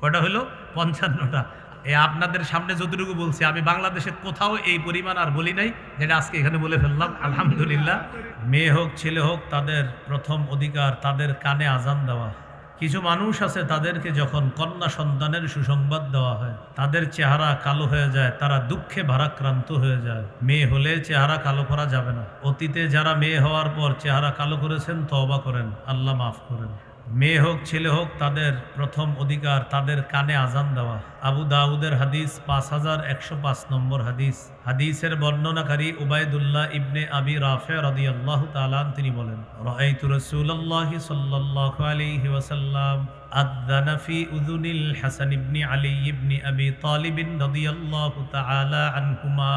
কয়টা হলো? 55টা। আপনাদের সামনে যতটুকু বলছি, আমি বাংলাদেশে কোথাও এই পরিমাণ আর বলি নাই, যেটা আজকে এখানে বলে ফেললাম। আলহামদুলিল্লাহ। মেয়ে হোক ছেলে হোক, তাদের প্রথম অধিকার তাদের কানে আজান দেওয়া। কিছু মানুষ আছে, তাদেরকে যখন কন্যা সন্তানের সুসংবাদ দেওয়া হয়, তাদের চেহারা কালো হয়ে যায়, তারা দুঃখে ভারাক্রান্ত হয়ে যায়। মেয়ে হলে চেহারা কালো করা যাবে না। অতীতে যারা মেয়ে হওয়ার পর চেহারা কালো করেছেন, তওবা করেন, আল্লাহ মাফ করেন। মেয়ে হোক ছেলে হোক, তাদের প্রথম অধিকার তাদের কানে আজান দেওয়া। আবু দাউদের হাদিস 5105 নম্বর হাদিস। হাদিসের বর্ণনাকারী উবাইদুল্লাহ ইবনে আবি রাফে রাদিয়াল্লাহু তাআলা তিনি বলেন, রাআইতু রাসূলুল্লাহি সাল্লাল্লাহু আলাইহি ওয়াসাল্লাম আযানা ফি উযুনিল হাসান ইবনে আলী ইবনে আবি তালিব রাদিয়াল্লাহু তাআলা আনহুমা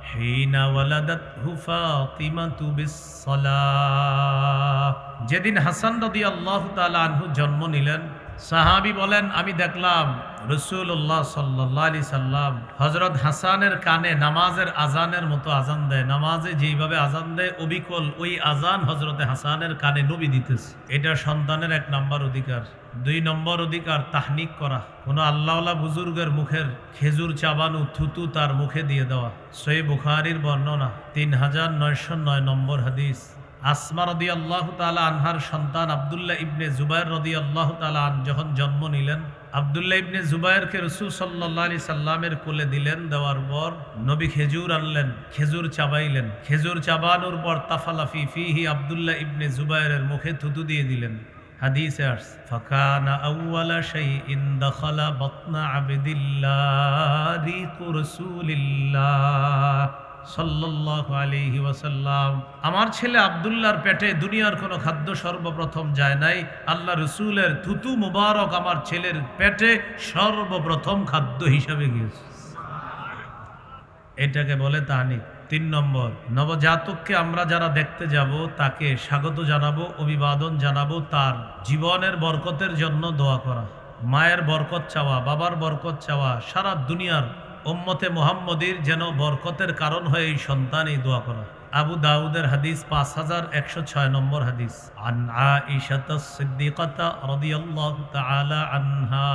হিনা ওয়ালাদাতহু ফাতিমাতু বিস-সালাহ। যেদিন হাসান রাদিয়াল্লাহু তাআলা আনহু জন্ম নিলেন, সাহাবী বলেন, আমি দেখলাম রাসূলুল্লাহ সাল্লাল্লাহু আলাইহি সাল্লাম হযরত হাসানের কানে নামাজের আজানের মতো আজান দেয়। নামাজে যেইভাবে আজান দেয়, অবিকল ওই আজান হযরতে হাসানের কানে নবী দিতেছে। এটা সন্তানের 1 নম্বর অধিকার। 2 নম্বর অধিকার তাহনিক করা। কোনো আল্লাহওয়ালা বুজুর্গের মুখের খেজুর চাবানো, থুতু তার মুখে দিয়ে দেওয়া। সহিহ বুখারীর বর্ণনা 3909 নম্বর হাদিস। আসমা রাদিয়াল্লাহু তাআলা আনহার সন্তান আব্দুল্লাহ ইবনে জুবায়ের রাদিয়াল্লাহু তাআলা যখন জন্ম নিলেন, আব্দুল্লাহ ইবনে জুবায়েরকে রাসূল সাল্লাল্লাহু আলাইহি সাল্লামের কোলে দিলেন। দেওয়ার পর নবী খেজুর আনলেন, খেজুর চাবাইলেন। খেজুর চাবানোর পর তাফালাফি ফিহি আব্দুল্লাহ ইবনে জুবায়েরের মুখে থুতু দিয়ে দিলেন। হাদিসে আসছে, ফাকানা আউওয়ালা শাইইন দাখালা বাতনা আবদিল্লাহ রিকু রাসূলিল্লাহ সাল্লাল্লাহু আলাইহি ওয়াসাল্লাম। আমার ছেলে আব্দুল্লাহর পেটে দুনিয়ার কোনো খাদ্য সর্বপ্রথম যায় নাই। আল্লাহ রসুলের থুতু মুবারক আমার ছেলের পেটে সর্বপ্রথম খাদ্য হিসাবে গিয়েছে। এটাকে বলে তাহনিক। 3 নম্বর, নবজাতককে আমরা যারা দেখতে যাব, তাকে স্বাগত জানাবো, অভিবাদন জানাবো, তার জীবনের বরকতের জন্য দোয়া করা। মায়ের বরকত চাওয়া, বাবার বরকত চাওয়া, সারা দুনিয়ার উম্মতে মুহাম্মদীর যেন বরকতের কারণ হয়ে এই সন্তান এই দোয়া করা। আবু দাউদের হাদিস 5106 নম্বর হাদিস। আন আয়েশাতাস সিদ্দিকাতা রাদিয়াল্লাহু তাআলা আনহা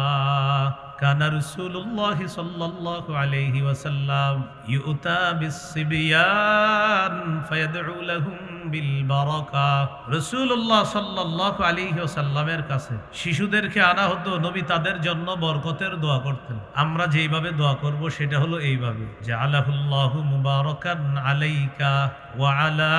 কানা রাসূলুল্লাহ সাল্লাল্লাহু আলাইহি ওয়াসাল্লাম ইউতা বিস-সিবয়ান ফায়াদউ লাহুম বিল বারাকা। রাসূলুল্লাহ সাল্লাল্লাহু আলাইহি ওয়াসাল্লামের কাছে শিশুদেরকে আনা হতো, নবী তাদের জন্য বরকতের দোয়া করতেন। আমরা যেইভাবে দোয়া করব সেটা হলো এইভাবে, জাআলাহুল্লাহু মুবারাকান আলাইকা ওয়া আলা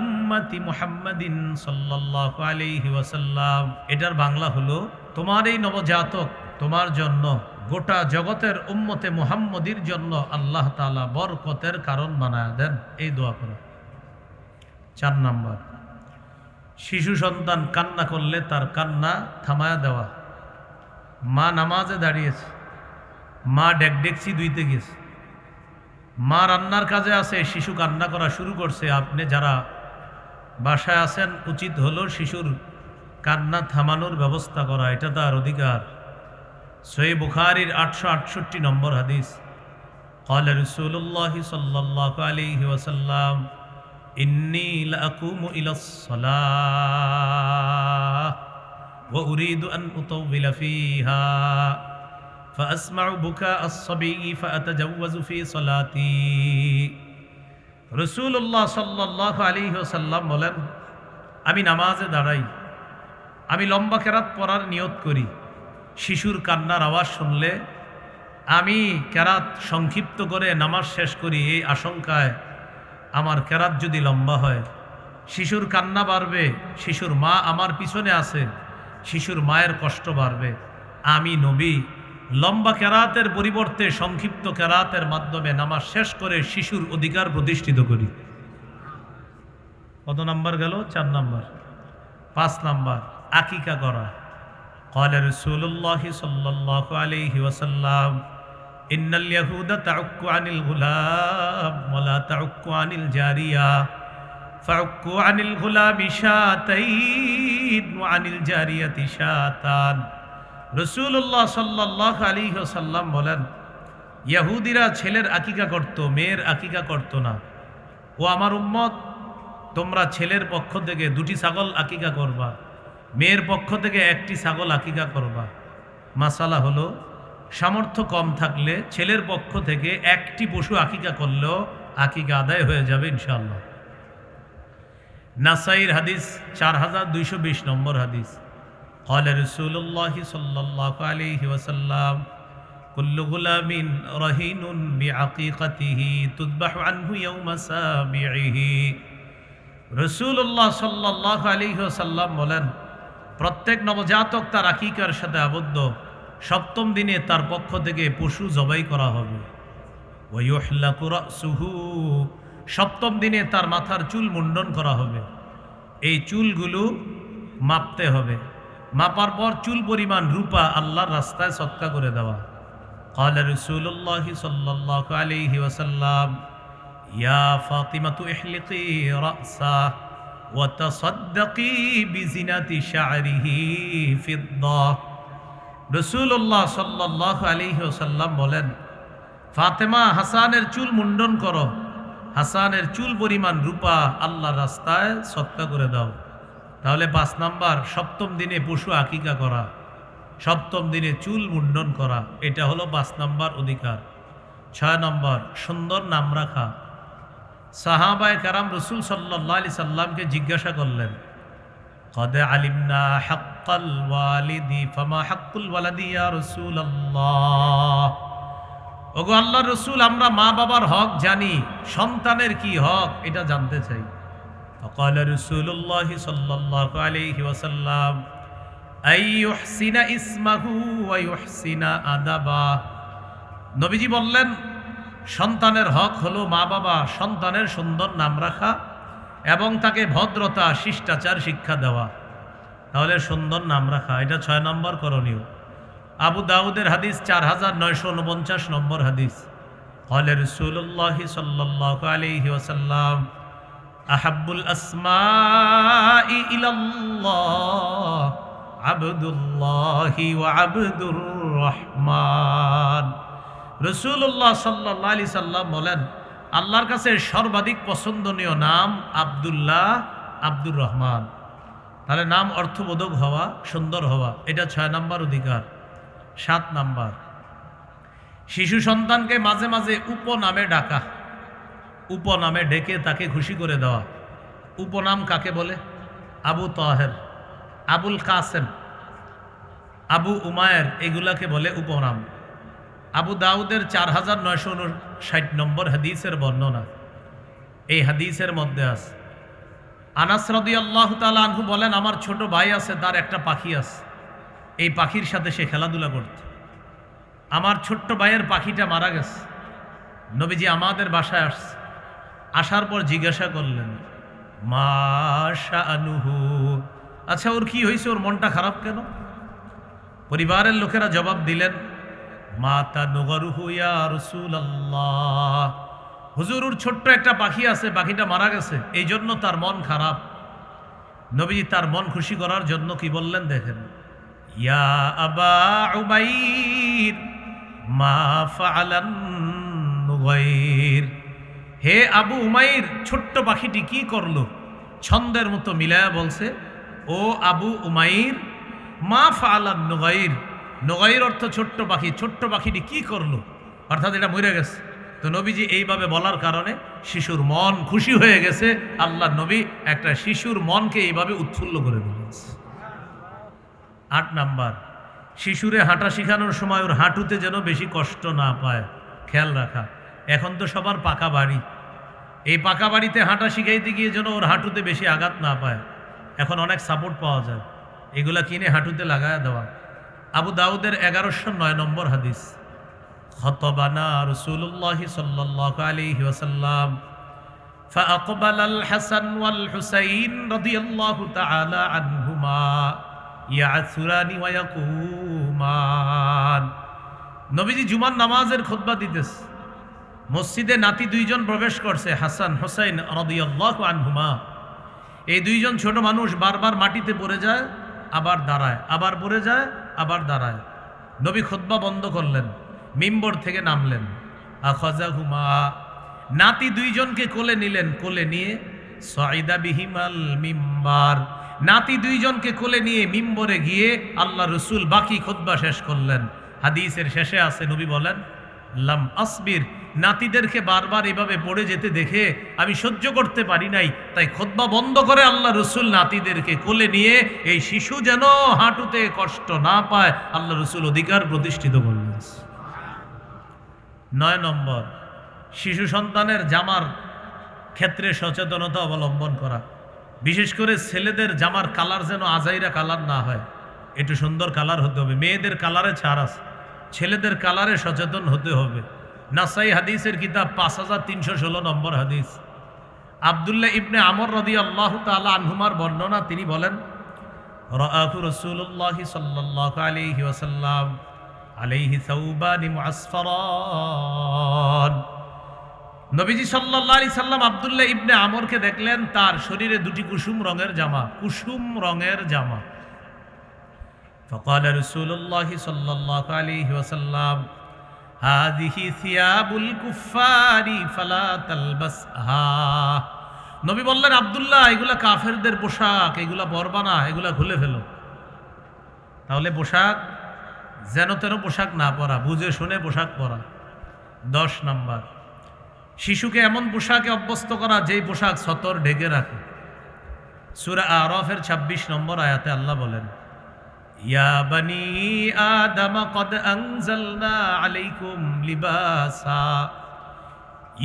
উম্মতি মুহাম্মাদিন সাল্লাল্লাহু আলাইহি ওয়াসাল্লাম। এটার বাংলা হলো, তোমার এই নবজাতক তোমার জন্য, গোটা জগতের উম্মতে মুহাম্মদীর জন্য আল্লাহ তাআলা বরকতের কারণ বানায় দেন। এই দোয়া করো। 4 নম্বর, শিশু সন্তান কান্না করলে তার কান্না থামায়া দেওয়া। মা নামাজে দাঁড়িয়েছে, মা ডেকডেকচি ধুইতে গেছে, মা রান্নার কাজে আছে, শিশু কান্না করা শুরু করছে। আপনি যারা বাসায় আছেন, উচিত হলো শিশুর কান্না থামানোর ব্যবস্থা করা। এটা তার অধিকার। সহিহ বুখারীর 868 নম্বর হাদিস। ক্বালা রাসূলুল্লাহ সাল্লাল্লাহু আলাইহি ওয়াসাল্লাম ইন্নী লাআকুমু ইলাস সালাহ ওয়া উরিদু আন উতাওবিলা ফিহা ফাআসমাউ বুকা আস-সাবিয়্যি ফাআতাজাওয়াজু ফি সালাতি। রাসূলুল্লাহ সাল্লাল্লাহু আলাইহি ওয়াসাল্লাম বলেন, আমি নামাজে দাঁড়াই, আমি লম্বা কেরাত পড়ার নিয়ত করি। শিশুর কান্নার আওয়াজ শুনলে আমি কেরাত সংক্ষিপ্ত করে নামাজ শেষ করি, এই আশঙ্কায় আমার কেরাত যদি লম্বা হয়, শিশুর কান্না বাড়বে, শিশুর মা আমার পিছনে আছে, শিশুর মায়ের কষ্ট বাড়বে। আমি নবী লম্বা কেরাতের পরিবর্তে সংক্ষিপ্ত কেরাতের মাধ্যমে নামাজ শেষ করে শিশুর অধিকার প্রতিষ্ঠিত করি। কত নাম্বার গেল? 4 নাম্বার। 5 নাম্বার, আকিকা করা। قال رسول الله صلى الله عليه وسلم إن اليهود تعك عن الغلام ولا تعك عن الجارية فعكوا عن الغلام شاتين وعن الجارية شاتان। রাসূলুল্লাহ সাল্লাল্লাহু আলাইহি ওয়াসাল্লাম বলেন, ইহুদিরা ছেলের আকিকা করত, মেয়ের আকিকা করত না। ও আমার উম্মত, তোমরা ছেলের পক্ষ থেকে 2টি ছাগল আকিকা করবা, মেয়ের পক্ষ থেকে 1টি ছাগল আকিকা করবা। মাসালা হলো সামর্থ্য কম থাকলে ছেলের পক্ষ থেকে একটি পশু আকিকা করলেও আকিকা আদায় হয়ে যাবে ইনশাআল্লাহ। নাসাইর হাদিস 4220 নম্বর হাদিস। قال رسول الله صلى الله عليه وسلم كل غلام رهين بعقيقته تذبح عنه يوم سابعه। রাসূলুল্লাহ সাল্লাল্লাহু আলাইহি ওয়াসাল্লাম বলেন, প্রত্যেক নবজাতক তার আকিকার সাথে আবদ্ধ, সপ্তম দিনে তার পক্ষ থেকে পশু জবাই করা হবে। ওয়া ইউহলাকু রাসুহু, সপ্তম দিনে তার মাথার চুল মুন্ডন করা হবে। এই চুলগুলো মাপতে হবে, মাপার পর চুল পরিমাণ রূপা আল্লাহর রাস্তায় সদকা করে দেওয়া। قال رسول الله صلى الله عليه وسلم يا فاطمة احلقي رأسه وتصدقي بزينة شعره فضة। রাসূলুল্লাহ সাল্লাল্লাহু আলাইহি ওয়াসাল্লাম বলেন, ফাতেমা হাসানের চুল মুন্ডন করো, হাসানের চুল পরিমাণ রূপা আল্লাহর রাস্তায় সদকা করে দাও। তাহলে 5 নাম্বার, সপ্তম দিনে পশু আকিকা করা, সপ্তম দিনে চুল মুন্ডন করা, এটা হলো 5 নাম্বার অধিকার। 6 নম্বর, সুন্দর নাম রাখা। সাহাবায়ে কেরাম রাসূল সাল্লাল্লাহু আলাইহি সাল্লামকে জিজ্ঞাসা করলেন, قد علمنا حق الوالد فما حق الولد يا رسول الله। ওগো আল্লাহর রাসূল, আমরা মা বাবার হক জানি, সন্তানের কি হক এটা জানতে চাই। فقال رسول الله صلى الله عليه وسلم أن يحسن اسمه ويحسن أدبه। নবীজি বললেন, সন্তানের হক হলো মা বাবা সন্তানের সুন্দর নাম রাখা এবং তাকে ভদ্রতা শিষ্টাচার শিক্ষা দেওয়া। তাহলে সুন্দর নাম রাখা, এটা 6 নম্বর করণীয়। আবু দাউদের হাদিস 4949 নম্বর হাদিস। قال رسول الله صلى الله عليه وسلم أحب الأسماء إلى الله عبد الله وعبد الرحمن। রাসূলুল্লাহ সাল্লাল্লাহু আলাইহি সাল্লাম বলেন, আল্লাহর কাছে সর্বাধিক পছন্দনীয় নাম আব্দুল্লাহ, আব্দুর রহমান। তাহলে নাম অর্থবোধক হওয়া, সুন্দর হওয়া, এটা 6 নম্বর অধিকার। 7 নাম্বার, শিশু সন্তানকে মাঝে মাঝে উপনামে ডাকা, উপনামে ডেকে তাকে খুশি করে দেওয়া। উপনাম কাকে বলে? আবু তাহের, আবুল কাসেম, আবু উমায়ের, এগুলাকে বলে উপনাম। আবু দাউদের 4959 নম্বর হাদিসের বর্ণনা। এই হাদিসের মধ্যে আছে, আনাস রাদিয়াল্লাহু তাআলা আনহু বলেন, আমার ছোট ভাই আছে, তার একটা পাখি আছে, এই পাখির সাথে সে খেলাধুলা করত। আমার ছোট্ট ভাইয়ের পাখিটা মারা গেছে। নবীজি আমাদের বাসায় আসছে, আসার পর জিজ্ঞাসা করলেন, মা শাআনুহু, আচ্ছা ওর কি হয়েছে, ওর মনটা খারাপ কেন? পরিবারের লোকেরা জবাব দিলেন, মাতা নুগরুহু ইয়া রাসূলুল্লাহ, হুজুর ওর ছোট্ট একটা পাখি আছে, পাখিটা মারা গেছে, এই জন্য তার মন খারাপ। নবীজি তার মন খুশি করার জন্য কি বললেন দেখেন, ইয়া আবা উমাইর মা ফাআলান নুগাইর, হে আবু উমাইর, ছোট্ট পাখিটি কি করলো? ছন্দের মতো মিলায়া বলছে, ও আবু উমাইর মা ফাআলান নুগাইর, নুগাইর অর্থ ছোট্ট পাখি, ছোট্ট পাখিটি কি করলো, অর্থাৎ এটা মরে গেছে। তো নবীজি এইভাবে বলার কারণে শিশুর মন খুশি হয়ে গেছে। আল্লাহ নবী একটা শিশুর মনকে এইভাবে উৎফুল্ল করে দিলেন। 8 নাম্বার, শিশুরে হাঁটা শেখানোর সময় ওর হাঁটুতে যেন বেশি কষ্ট না পায়, খেয়াল রাখা। এখন তো সবার পাকা বাড়ি, এই পাকা বাড়িতে হাঁটা শিখাইতে গিয়ে যেন ওর হাঁটুতে বেশি আঘাত না পায়। এখন অনেক সাপোর্ট পাওয়া যায়, এগুলা কিনে হাঁটুতে লাগায় দেওয়া। আবু দাউদের 1109 নম্বর হাদিস। খতবানা রাসূলুল্লাহ সাল্লাল্লাহু আলাইহি ওয়াসাল্লাম فأقبل الحسن والحسين رضي الله تعالى عنهما يعثران ويقومان। নবীজি জুমার নামাজের খুতবা দিতেছে, মসজিদে নাতি 2 জন প্রবেশ করছে, হাসান হুসাইন রাদিয়াল্লাহু আনহুমা। এই 2 জন ছোট মানুষ বারবার মাটিতে পড়ে যায়, আবার দাঁড়ায়, আবার পড়ে যায়, আবার দাঁড়ায়। নবী খুতবা বন্ধ করলেন, মিম্বর থেকে নামলেন, আখাযাহুমা, নাতি 2 জনকে কোলে নিলেন, কোলে নিয়ে সাইদা বিহিমাল মিম্বার, নাতি দুইজনকে কোলে নিয়ে মিম্বরে গিয়ে আল্লাহ রসুল বাকি খুতবা শেষ করলেন। হাদিসের শেষে আছে, নবী বলেন, লাম আসবির, নাতিদেরকে বারবার এভাবে পড়ে যেতে দেখে আমি সহ্য করতে পারি নাই, তাই খুতবা বন্ধ করে আল্লাহ রসুল নাতিদেরকে কোলে নিয়ে এই শিশু যেন হাঁটুতে কষ্ট না পায় আল্লাহ রসুল অধিকার প্রতিষ্ঠিত করলেন। 9 নম্বর, শিশু সন্তানের জামার ক্ষেত্রে সচেতনতা অবলম্বন করা। বিশেষ করে ছেলেদের জামার কালার যেন আজাইরা কালার না হয়, একটু সুন্দর কালার হতে হবে। মেয়েদের কালারে ছাড় আছে, ছেলেদের কালারে সচেতন হতে হবে। নাসাই হাদিসের কিতাব 5316 নম্বর হাদিস। আব্দুল্লাহ ইবনে আমর রাদিয়াল্লাহু তাআলা আনহুমার বর্ণনা, তিনি বলেন, রাআতু রাসূলুল্লাহ সাল্লাল্লাহু আলাইহি ওয়াসাল্লাম আলাইহি সাওবানি মুআসফারান। নবীজি সাল্লাল্লাহু আলাইহি সাল্লাম আব্দুল্লাহ ইবনে আমরকে দেখলেন, তার শরীরে দুটি কুসুম রঙের জামা, কুসুম রঙের জামা। فقال رسول الله صلى الله عليه وسلم هذه ثياب الكفار فلا تلبسها। নবী বললেন, আব্দুল্লাহ, এগুলা কাফেরদের পোশাক, এগুলা পরবা না, এগুলা খুলে ফেলো। তাহলে পোশাক যেন তেন পোশাক না পরা, বুঝে শুনে পোশাক পরা। 10 নম্বর, শিশুকে এমন পোশাকে অভ্যস্ত করা যেই পোশাক সতর ঢেকে রাখে। সূরা আরাফের 26 নম্বর আয়াতে আল্লাহ বলেন, ইয়া বানি আদম কদ আনজালনা আলাইকুম লিবাসা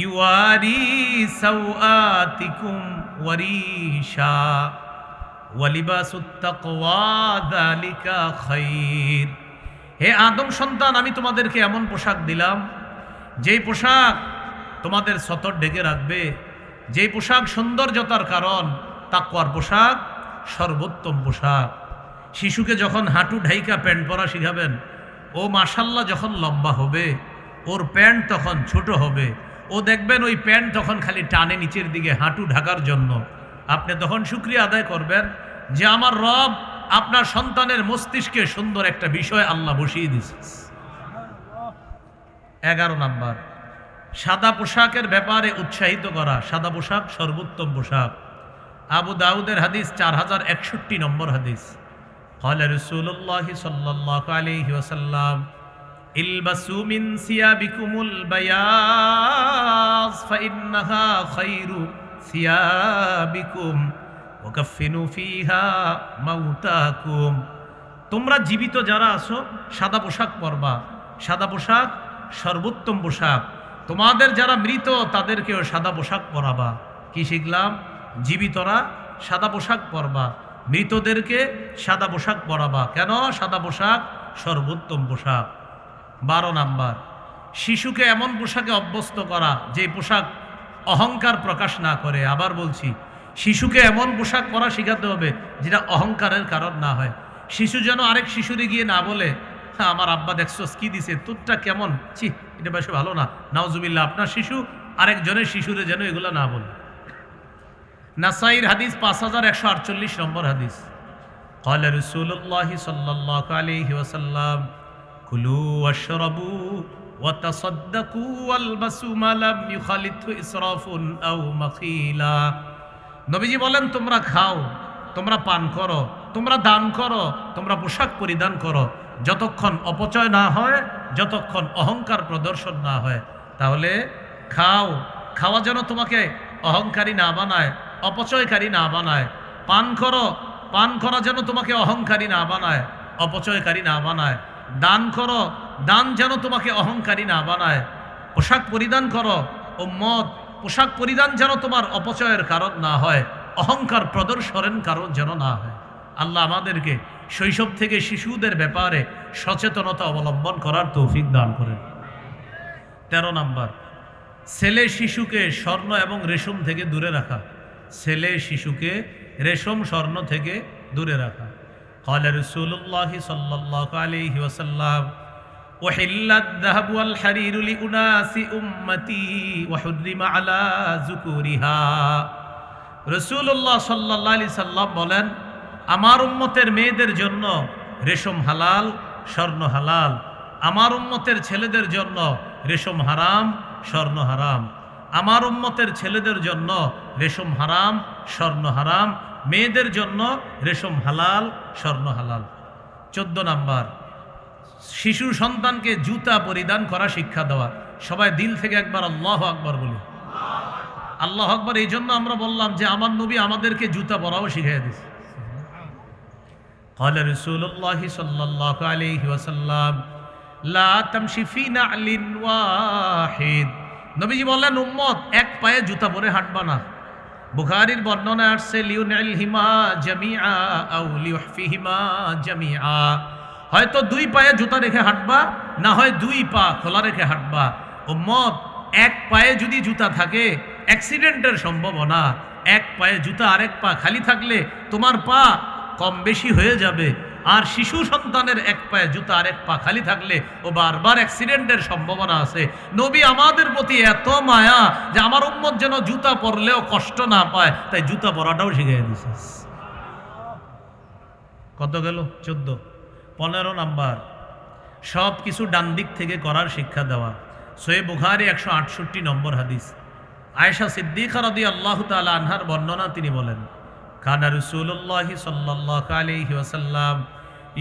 ইউয়ারি সাওআতিকুম ওয়ারিশা ওয়া লিবাসুত তাকওয়া যালিকা খায়র। হে আদম সন্তান, আমি তোমাদেরকে এমন পোশাক দিলাম যেই পোশাক তোমাদের সতর ঢেকে রাখবে, যেই পোশাক সৌন্দর্যতার কারণ। তাকওয়ার পোশাক সর্বোত্তম পোশাক। শিশুকে যখন হাঁটু ঢাইকা প্যান্ট পরা শিখাবেন, ও মাশাল্লাহ যখন লম্বা হবে, ওর প্যান্ট তখন ছোট হবে, ও দেখবেন ওই প্যান্ট তখন খালি টানে নিচের দিকে হাঁটু ঢাকার জন্য। আপনি তখন শুকরিয়া আদায় করবেন যে আমার রব আপনার সন্তানের মস্তিষ্কে সুন্দর একটা বিষয় আল্লাহ বসিয়ে দিয়েছে। 11 নম্বর, সাদা পোশাকের ব্যাপারে উৎসাহিত করা। সাদা পোশাক সর্বোত্তম পোশাক। আবু দাউদের হাদিস 4061 নম্বর হাদিস। قال رسول الله صلى الله عليه وسلم البسوا من ثيابكم البياض فإنها خير ثيابكم وكفنوا فيها موتاكم। তোমরা জীবিত যারা আছো সাদা পোশাক পরবা। সাদা পোশাক সর্বোত্তম পোশাক। তোমাদের যারা মৃত তাদেরকেও সাদা পোশাক পরাবা। কি শিখলাম? জীবিতরা সাদা পোশাক পরবা, মৃতদেরকে সাদা পোশাক পরাবা। কেন? সাদা পোশাক সর্বোত্তম পোশাক। 12 নাম্বার, শিশুকে এমন পোশাকে অভ্যস্ত করা যে পোশাক অহংকার প্রকাশ না করে। আবার বলছি, শিশুকে এমন পোশাক পরা শেখাতে হবে যেটা অহংকারের কারণ না হয়। শিশু যেন আরেক শিশুরে গিয়ে না বলে, হ্যাঁ আমার আব্বা দেখছস কি দিছে, তোরটা কেমন, ছি এটা বেশি ভালো না, নাউজুবিল্লাহ। আপনার শিশু আরেকজনের শিশুরে যেন এগুলো না বলে। নাসাইর হাদিস 5148 নম্বর হাদিস। قال رسول الله صلى الله عليه وسلم كلوا واشربوا وتصدقوا والبسوا ما لم يخالطه إسراف أو مخيلة। নবীজি বলেন, তোমরা খাও, তোমরা পান করো, তোমরা দান করো, তোমরা পোশাক পরিধান করো, যতক্ষণ অপচয় না হয়, যতক্ষণ অহংকার প্রদর্শন না হয়। তাহলে খাও, খাওয়া যেন তোমাকে অহংকারী না বানায়, অপচয়কারী না বানায়। পান করো, পান করা যেন তোমাকে অহংকারী না বানায়, অপচয়কারী না বানায়। দান করো, দান যেন তোমাকে অহংকারী না বানায়। পোশাক পরিধান করো, উম্মত, পোশাক পরিধান যেন তোমার অপচয়ের কারণ না হয়, অহংকার প্রদর্শনের কারণ যেন না হয়। আল্লাহ আমাদেরকে শৈশব থেকে শিশুদের ব্যাপারে সচেতনতা অবলম্বন করার তৌফিক দান করেন। 13 নাম্বার, ছেলে শিশুকে স্বর্ণ এবং রেশম থেকে দূরে রাখা। ছেলে শিশুকে রেশম স্বর্ণ থেকে দূরে রাখা। قال رسول الله صلى الله عليه وسلم أحل الذهب والحرير لأناس أمتي وحرم على ذكورها। রাসূলুল্লাহ সাল্লাল্লাহু আলাইহি সাল্লাম বলেন, আমার উম্মতের মেয়েদের জন্য রেশম হালাল, স্বর্ণ হালাল। আমার উম্মতের ছেলেদের জন্য রেশম হারাম, স্বর্ণ হারাম। আমার উম্মতের ছেলেদের জন্য রেশম হারাম, স্বর্ণ হারাম। মেয়েদের জন্য রেশম হালাল, স্বর্ণ হালাল। 14 নাম্বার, শিশু সন্তানকে জুতা পরিধান করা শিক্ষা দেওয়া। সবাই দিল থেকে একবার আল্লাহু আকবার বলি। আল্লাহু আকবার এই জন্য আমরা বললাম যে আমার নবী আমাদেরকে জুতা পরাও শিখিয়ে দিয়েছে। قال رسول الله صلى الله عليه وسلم لا تمشي في نعل واحد। নবীজি বললেন উম্মত এক পায়ে জুতা পরে হাঁটবা না। বুখারীর বর্ণনায় আসছে লিউনিলহিমা জামিআ আও লিউহফিহিমা জামিআ, হয়তো দুই পায়ে জুতা রেখে হাঁটবা, না হয় দুই পা খোলা রেখে হাঁটবা। উম্মত এক পায়ে যদি জুতা থাকে অ্যাক্সিডেন্টের সম্ভাবনা, এক পায়ে জুতা আরেক পা খালি থাকলে তোমার পা কম বেশি হয়ে যাবে। আর শিশু সন্তানের এক পায়ে জুতা আরেক পা খালি থাকলে ও বারবার অ্যাক্সিডেন্টের সম্ভাবনা আছে। নবী আমাদের প্রতি এত মায়া যে আমার উম্মত যেন জুতা পরলেও কষ্ট না পায়, তাই জুতা পরাটাও শিখিয়ে দিয়েছে। কত গেল? 14। 15 নাম্বার, সব কিছু ডান দিক থেকে করার শিক্ষা দেওয়া। সহিহ বুখারী 168 নম্বর হাদিস, আয়েশা সিদ্দিকা রাদিয়াল্লাহু তাআলা আনহার বর্ণনা, তিনি বলেন কানা রাসূলুল্লাহ সাল্লাল্লাহু আলাইহি ওয়াসাল্লাম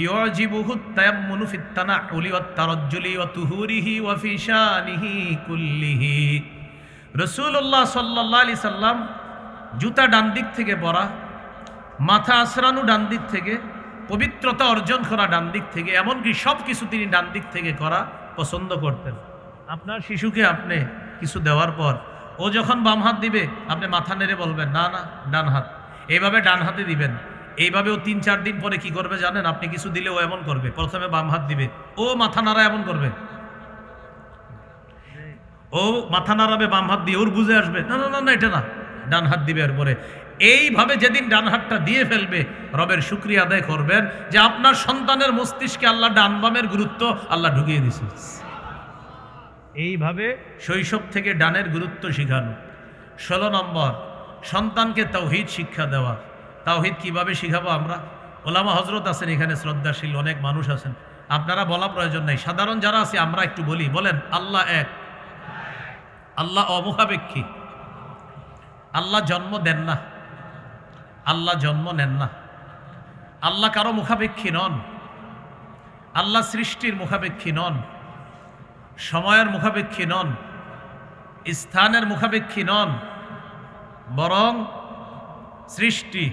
ইউজিবুহু তায়াম্মুনু ফিত তানাউলি ওয়াত তারাজ্জুলি ওয়া তুহুরিহি ওয়া ফি শানিহি কুল্লিহি। রাসূলুল্লাহ সাল্লাল্লাহু আলাইহি সাল্লাম জুতা ডান দিক থেকে পরা, মাথা আছড়ানো ডান দিক থেকে, পবিত্রতা অর্জন করা ডান দিক থেকে, এমনকি সব কিছু তিনি ডান দিক থেকে করা পছন্দ করতেন। আপনার শিশুকে আপনি কিছু দেওয়ার পর ও যখন বাম হাত দিবে আপনি মাথা নেড়ে বলবেন না না ডান হাত, এইভাবে ডান হাতে দিবেন। এইভাবে ও 3-4 দিন পরে কি করবে জানেন? আপনি কিছু দিলে ও এমন করবে, প্রথমে বাম হাত দিবে, ও মাথা নাড়া এমন করবে, ও মাথা নাড়াবে বাম হাত দিয়ে, ওর বুঝে আসবে না না না এটা না, ডান হাত দিবে। এরপরে এইভাবে যেদিন ডান হাতটা দিয়ে ফেলবে রবের শুকরিয়া আদায় করবেন যে আপনার সন্তানের মস্তিষ্কে আল্লাহ ডান বামের গুরুত্ব আল্লাহ ঢুকিয়ে দিয়েছে। এইভাবে শৈশব থেকে ডানের গুরুত্ব শিখানো। 16 নম্বর, সন্তানকে তাওহীদ শিক্ষা দেওয়া। তাওহীদ কিভাবে শিখাবো আমরা? ওলামা হজরত আছেন এখানে, শ্রদ্ধাশীল অনেক মানুষ আছেন, আপনারা বলা প্রয়োজন নাই, সাধারণ যারা আছে আমরা একটু বলি। বলেন আল্লাহ এক, আল্লাহ অমুখাপেক্ষী, আল্লাহ জন্ম দেন না, আল্লাহ জন্ম নেন না, আল্লাহ কারো মুখাপেক্ষী নন, আল্লাহ সৃষ্টির মুখাপেক্ষী নন, সময়ের মুখাপেক্ষী নন, স্থানের মুখাপেক্ষী নন, বরং সৃষ্টি,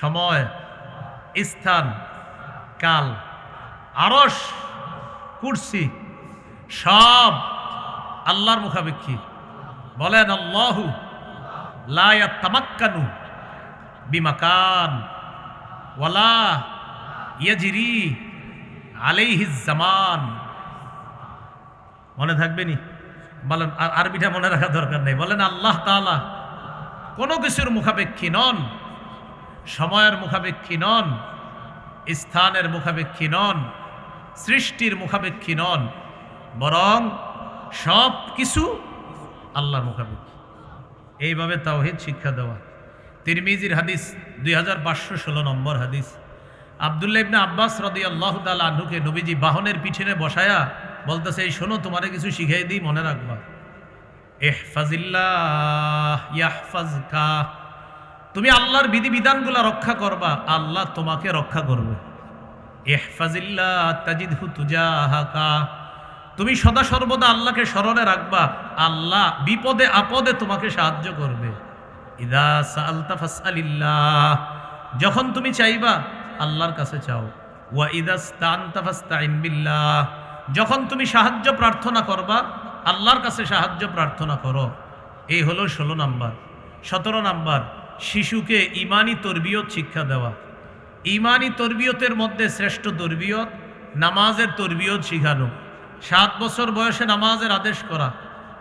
সময়, স্থান, কাল, আরশ, কুরসি সব আল্লাহর মুখাপেক্ষী। বলেন আল্লাহু লা ইয়াতামাক্কানু বিমাকান ওয়ালা ইয়াজরি আলাইহিজ জামান। মনে থাকবে নি? বলেন, আরবিটা মনে রাখা দরকার নেই। বলেন আল্লাহ তাআলা কোনো কিছুর মুখাপেক্ষী নন, সময়ের মুখাপেক্ষী নন, স্থানের মুখাপেক্ষী নন, সৃষ্টির মুখাপেক্ষী নন, বরং সব কিছু আল্লাহর মুখাপেক্ষী। এইভাবে তাওহীদ শিক্ষা দেওয়া। তিরমিজির হাদিস 2516 নম্বর হাদিস, আব্দুল্লাহ ইবনে আব্বাস রাদিয়াল্লাহু তাআলা আনহুকে নবীজি বাহনের পিছনে বসায়া বলতেছে, এই শোনো তোমারে কিছু শিখাই দিই, মনে রাখবা। ইহফাজিল্লাহ ইয়াহফাজকা, তুমি আল্লাহর বিধিবিধানগুলো রক্ষা করবা, আল্লাহ তোমাকে রক্ষা করবে। ইহফাজিল্লাহ তাজিদহু তুজাহাকা, তুমি সদা সর্বদা আল্লাহকে স্মরণে রাখবা, আল্লাহ বিপদে আপদে তোমাকে সাহায্য করবে। ইদা সাআলতা ফাসআলিল্লাহ, যখন তুমি চাইবা আল্লাহর কাছে চাও। ওয়া ইদাস্তানতা ফাস্তাইন বিল্লাহ, যখন তুমি সাহায্য প্রার্থনা করবা আল্লাহর কাছে সাহায্য প্রার্থনা করো। এই হলো 16 নাম্বার। 17 নাম্বার, শিশুকে ইমানি তরবিয়ত শিক্ষা দেওয়া। ইমানি তরবিয়তের মধ্যে শ্রেষ্ঠ তরবিয়ত নামাজের তরবিয়ত শিখানো। 7 বছর বয়সে নামাজের আদেশ করা,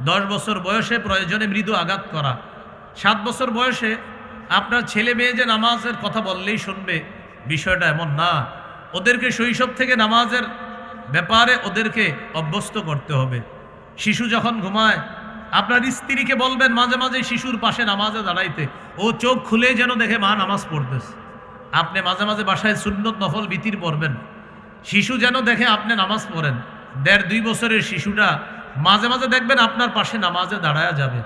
10 বছর বয়সে প্রয়োজনে মৃদু আঘাত করা। 7 বছর বয়সে আপনার ছেলে মেয়ে যে নামাজের কথা বললেই শুনবে, বিষয়টা এমন না। ওদেরকে শৈশব থেকে নামাজের ব্যাপারে ওদেরকে অভ্যস্ত করতে হবে। শিশু যখন ঘুমায় আপনার স্ত্রীকে বলবেন মাঝে মাঝে শিশুর পাশে নামাজে দাঁড়াইতে, ও চোখ খুলে যেন দেখে মা নামাজ পড়তেছে। আপনি মাঝে মাঝে বাসায় সুন্নত নফল বিতির পড়বেন, শিশু যেন দেখে আপনি নামাজ পড়েন। 1.5-2 বছরের শিশুটা মাঝে মাঝে দেখবেন আপনার পাশে নামাজে দাঁড়ায়া যাবে।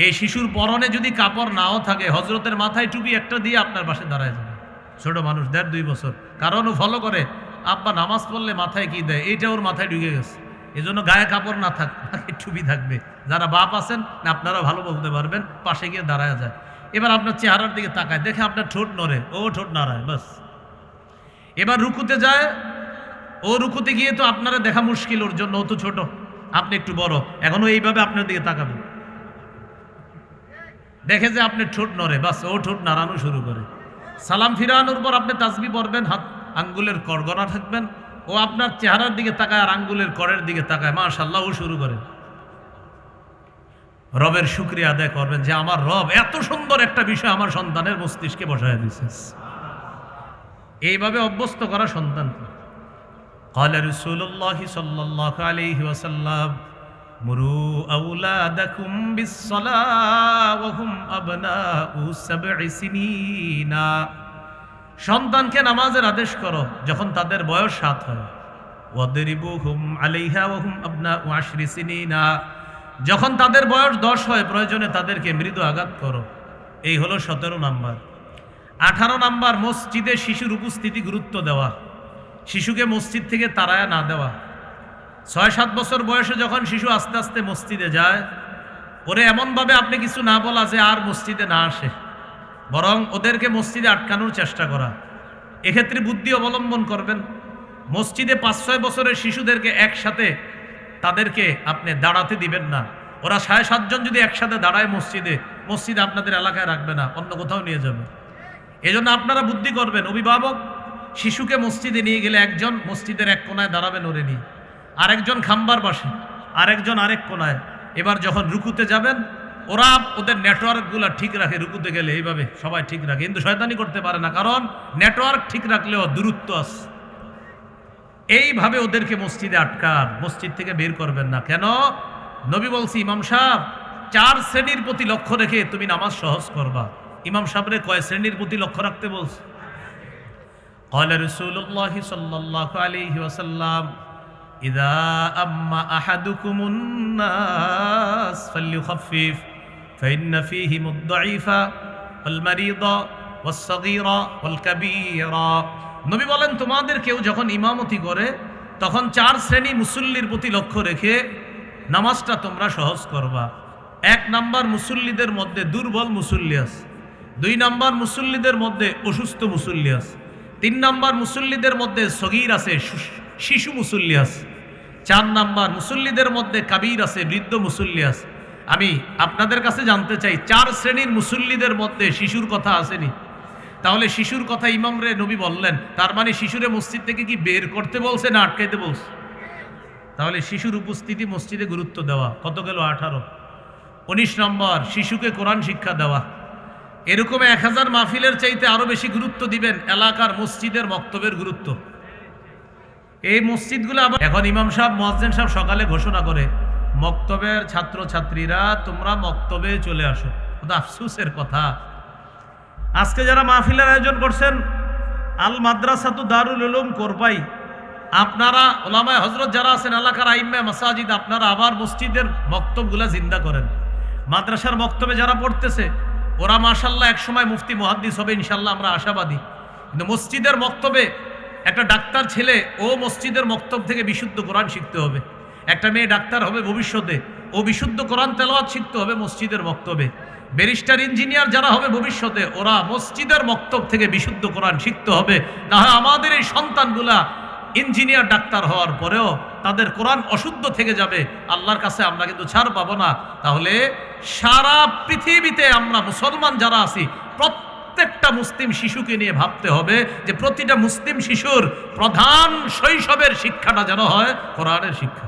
এই শিশুর পরনে যদি কাপড় নাও থাকে, হজরতের মাথায় টুপি একটা দিয়ে আপনার পাশে দাঁড়ায় যাবে। ছোট মানুষ 1.5-2 বছর, কারণ ও ফলো করে আব্বা নামাজ পড়লে মাথায় কি দেয়, এইটা ওর মাথায় ঢুকে গেছে। এই জন্য গায়ে কাপড় না থাক, টুপি থাকবে। যারা বাপ আছেন আপনারা ভালো বলতে পারবেন, পাশে গিয়ে দাঁড়ায় যায়। এবার আপনার চেহারার দিকে তাকায়, দেখে আপনার ঠোঁট নড়ে, ও ঠোঁট নাড়ায়, বাস। এবার রুকুতে যায়, ও রুকুতে গিয়ে তো আপনারা দেখা মুশকিল, ওর জন্য ও তো ছোট, আপনি একটু বড়, এখনো এইভাবে আপনার দিকে তাকাবেন, দেখে যে আপনি ঠোঁট নড়ে, বাস ও ঠোঁট নাড়ানো শুরু করে। সালাম ফিরানোর পর আপনি তাসবিহ পড়বেন, হাত আঙ্গুলের করগনা থাকবেন, ও আপনার চেহারার দিকে তাকায় আর আঙ্গুলের করের দিকে তাকায়, মাশাআল্লাহ ও শুরু করে। রবের শুকরিয়া আদায় করবেন যে আমার রব এত সুন্দর একটা বিষয় আমার সন্তানের মস্তিষ্কে বসায় দিয়েছে। এইভাবে অভ্যস্ত করা সন্তানকে। قال رسول الله صلى الله عليه وسلم مروا أولادكم بالصلاة وهم أبناء 7 سنين। সন্তানকে নামাজের আদেশ করো যখন তাদের বয়স 7 হয়। ওয়াদরিবুহুম আলাইহা ওয়াহুম আবনাউ 10 সিনিন। যখন তাদের বয়স 10 হয় প্রয়োজনে তাদেরকে মৃদু আঘাত করো। এই হলো 17 নাম্বার। 18 নাম্বার, মসজিদে শিশুর উপস্থিতি গুরুত্ব দেওয়া, শিশুকে মসজিদ থেকে তাড়ায়া না দেওয়া। 6-7 বছর বয়সে যখন শিশু আস্তে আস্তে মসজিদে যায়, ওরে এমনভাবে আপনি কিছু না বলা যে আর মসজিদে না আসে, বরং ওদেরকে মসজিদে আটকানোর চেষ্টা করা। এক্ষেত্রে বুদ্ধি অবলম্বন করবেন। মসজিদে 5-6 বছরের শিশুদেরকে একসাথে তাদেরকে আপনি দাঁড়াতে দিবেন না। ওরা 6-7 জন যদি একসাথে দাঁড়ায় মসজিদে আপনাদের এলাকায় রাখবে না, অন্য কোথাও নিয়ে যাবে। এই জন্য আপনারা বুদ্ধি করবেন। অভিভাবক শিশুকে মসজিদে নিয়ে গেলে একজন মসজিদের এক কোনায় দাঁড়াবেন ওরে নিয়ে, আরেকজন খাম্বার পাশে, আরেকজন আরেক কোনায়। এবার যখন রুকুতে যাবেন, ওরা ওদের নেটওয়ার্কগুলো ঠিক রাখে, রুকুতে গেলে এইভাবে সবাই ঠিক রাখে, কিন্তু শয়তানি করতে পারে না, কারণ নেটওয়ার্ক ঠিক রাখলেও দূরত্ব আছে। এইভাবে ওদেরকে মসজিদে আটকান, মসজিদ থেকে বের করবেন না। কেন? নবী বলছি, ইমাম সাহেব 4 শ্রেণীর প্রতি লক্ষ্য রেখে তুমি নামাজ সহজ করবা। ইমাম সাহেবরে কয় শ্রেণীর প্রতি লক্ষ্য রাখতে বলছে? قال رسول الله صلى الله عليه وسلم إذا أما أحدكم الناس فليخفف فإن فيهم الضعيف والمريض والصغير والكبير। নবী বলেন, তোমাদের কেউ যখন ইমামতি করে তখন 4 শ্রেণী মুসল্লির প্রতি লক্ষ্য রেখে নামাজটা তোমরা সহজ করবা। 1 নাম্বার, মুসল্লিদের মধ্যে দুর্বল মুসল্লি আছে। 2 নাম্বার, মুসল্লিদের মধ্যে অসুস্থ মুসল্লি আছে। 3 নাম্বার, মুসল্লিদের মধ্যে সগীর আছে, শিশু মুসল্লি আছে। 4 নাম্বার, মুসল্লিদের মধ্যে কাবীর আছে, বৃদ্ধ মুসল্লি আছে। আমি আপনাদের কাছে জানতে চাই, 4 শ্রেণীর মুসল্লিদের মধ্যে শিশুর কথা আসেনি? তাহলে শিশুর কথা ইমাম রে নবী বললেন, তার মানে শিশুরে মসজিদ থেকে কি বের করতে বলছে না আটকাইতে বলছে? তাহলে শিশুর উপস্থিতি মসজিদে গুরুত্ব দেওয়া। কত গেল? 18। 19 নম্বর, শিশুকে কোরআন শিক্ষা দেওয়া। এরকম 1000 মাহফিলের চাইতে আরো বেশি গুরুত্ব দিবেন এলাকার মসজিদের মক্তবের গুরুত্ব। এই মসজিদগুলো আবার এখন ইমাম সাহেব, মুয়াজ্জিন সাহেব সকালে ঘোষণা করে, মক্তবের ছাত্র ছাত্রীরা তোমরা মক্তবে চলে আসো। কত আফসোসের কথা। আজকে যারা মাহফিলের আয়োজন করছেন, আল মাদ্রাসাতু দারুল উলুম কোরপাই, আপনারা ওলামায়ে হযরত যারা আছেন এলাকার আইম্মে মাসাজিদ, আপনারা আবার মসজিদের মক্তবগুলা জিন্দা করেন। মাদ্রাসার মক্তবে যারা পড়তেছে ওরা মাশাআল্লাহ একসময় মুফতি মুহাদ্দিস হবে ইনশাআল্লাহ, আমরা আশাবাদী। কিন্তু মসজিদের মক্তবে একটা ডাক্তার ছেলে, ও মসজিদের মক্তব থেকে বিশুদ্ধ কোরআন শিখতে হবে। একটা মেয়ে ডাক্তার হবে ভবিষ্যতে, ও বিশুদ্ধ কোরআন তেলাওয়াত শিখতে হবে মসজিদের মক্তবে। ব্যারিস্টার, ইঞ্জিনিয়ার যারা হবে ভবিষ্যতে, ওরা মসজিদের মক্তব থেকে বিশুদ্ধ কোরআন শিখতে হবে। না হয় আমাদের এই সন্তানগুলা ইঞ্জিনিয়ার ডাক্তার হওয়ার পরেও তাদের কোরআন অশুদ্ধ থেকে যাবে, আল্লাহর কাছে আমরা কিন্তু ছাড় পাবো না। তাহলে সারা পৃথিবীতে আমরা মুসলমান যারা আছি, প্রত্যেকটা মুসলিম শিশুকে নিয়ে ভাবতে হবে যে প্রতিটা মুসলিম শিশুর প্রধান শৈশবের শিক্ষাটা যেন হয় কোরআনের শিক্ষা।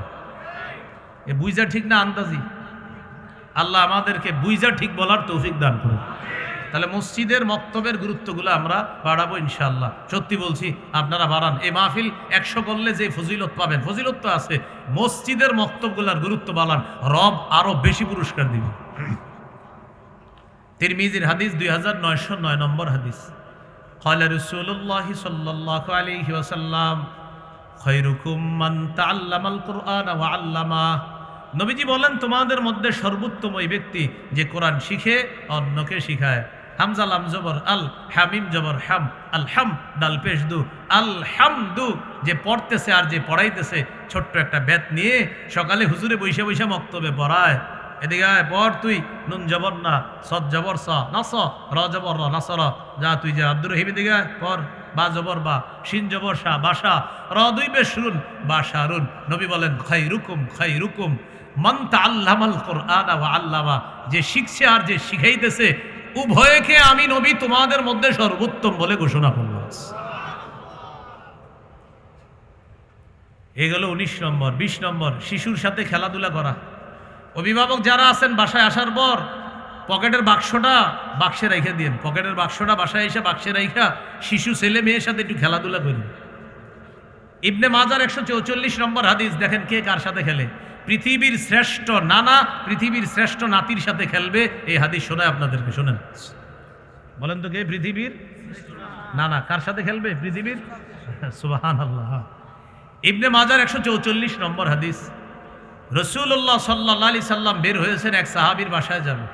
এ বুঝা ঠিক না আন্দাজি? আল্লাহ আমাদেরকে বুঝা ঠিক বলার তৌফিক দান করুন। তাহলে মসজিদের মক্তবের গুরুত্বগুলো আমরা বাড়াবো ইনশাআল্লাহ। সত্যি বলছি, আপনারা বাড়ান। এই মাহফিল 100 করলে যে ফজিলত পাবেন, ফজিলত তো আছে, মসজিদের মক্তবগুলোর গুরুত্ব বাড়ান, রব আরো বেশি পুরস্কার দিবে। তিরমিজির হাদিস 2909 নম্বর হাদিস। قال رسول الله صلى الله عليه وسلم خيركم من تعلم القرآن وعلمه নবীজি বলেন, তোমাদের মধ্যে সর্বোত্তম ওই ব্যক্তি যে কোরআন শিখে অন্যকে শিখায়। হামজা লাম জবর আল, হামিম জবর হাম, আল হাম দাল পেশ দু, আল হামদু, যে পড়তেছে আর যে পড়াইতেছে। ছোট্ট একটা বেত নিয়ে সকালে হুজুরে বৈশা বৈশা মক্তবে পড়ায়। এদিকে আয় পড় তুই, নুন জবর না, সদ জবর সা নাস, র জবর র নাসর, যা তুই যা আব্দুর রহিম, এদিকে আয় পড়, বা জবর বা, শিন জবর শাহ বাসা, র দুই বেশরুন বাশারুন। নবী বলেন, খায়রুকুম খায়রুকুম মান তাআল্লামাল কুরআনা ওয়া আল্লামা, যে শিখছে আর যে শিখাইতেছে, উভয়কে আমি নবী তোমাদের মধ্যে সর্বোত্তম বলে ঘোষণা করলাম। এগুলো 19 নম্বর। 20 নম্বর, শিশুর সাথে খেলাধুলা করা। অভিভাবক যারা আছেন বাসায় আসার পর পকেটের বাক্সটা বাক্সে রাইখা দিন, পকেটের বাক্সটা বাসায় এসে বাক্সে রাইখা শিশু ছেলে মেয়ের সাথে একটু খেলাধুলা করি। ইবনে মাজার 144 নম্বর হাদিস, দেখেন কে কার সাথে খেলে। পৃথিবীর শ্রেষ্ঠ নানা পৃথিবীর শ্রেষ্ঠ নাতির সাথে খেলবে। এই হাদিস শোনায় আপনাদেরকে, শোনেন। বলেন তো কে পৃথিবীর নানা কার সাথে খেলবে? পৃথিবীর, সুবহানাল্লাহ। ইবনে মাজার 144 নম্বর হাদিস, রাসূলুল্লাহ সাল্লাল্লাহু আলাইহি সাল্লাম বের হয়েছেন এক সাহাবীর বাসায় যাবে।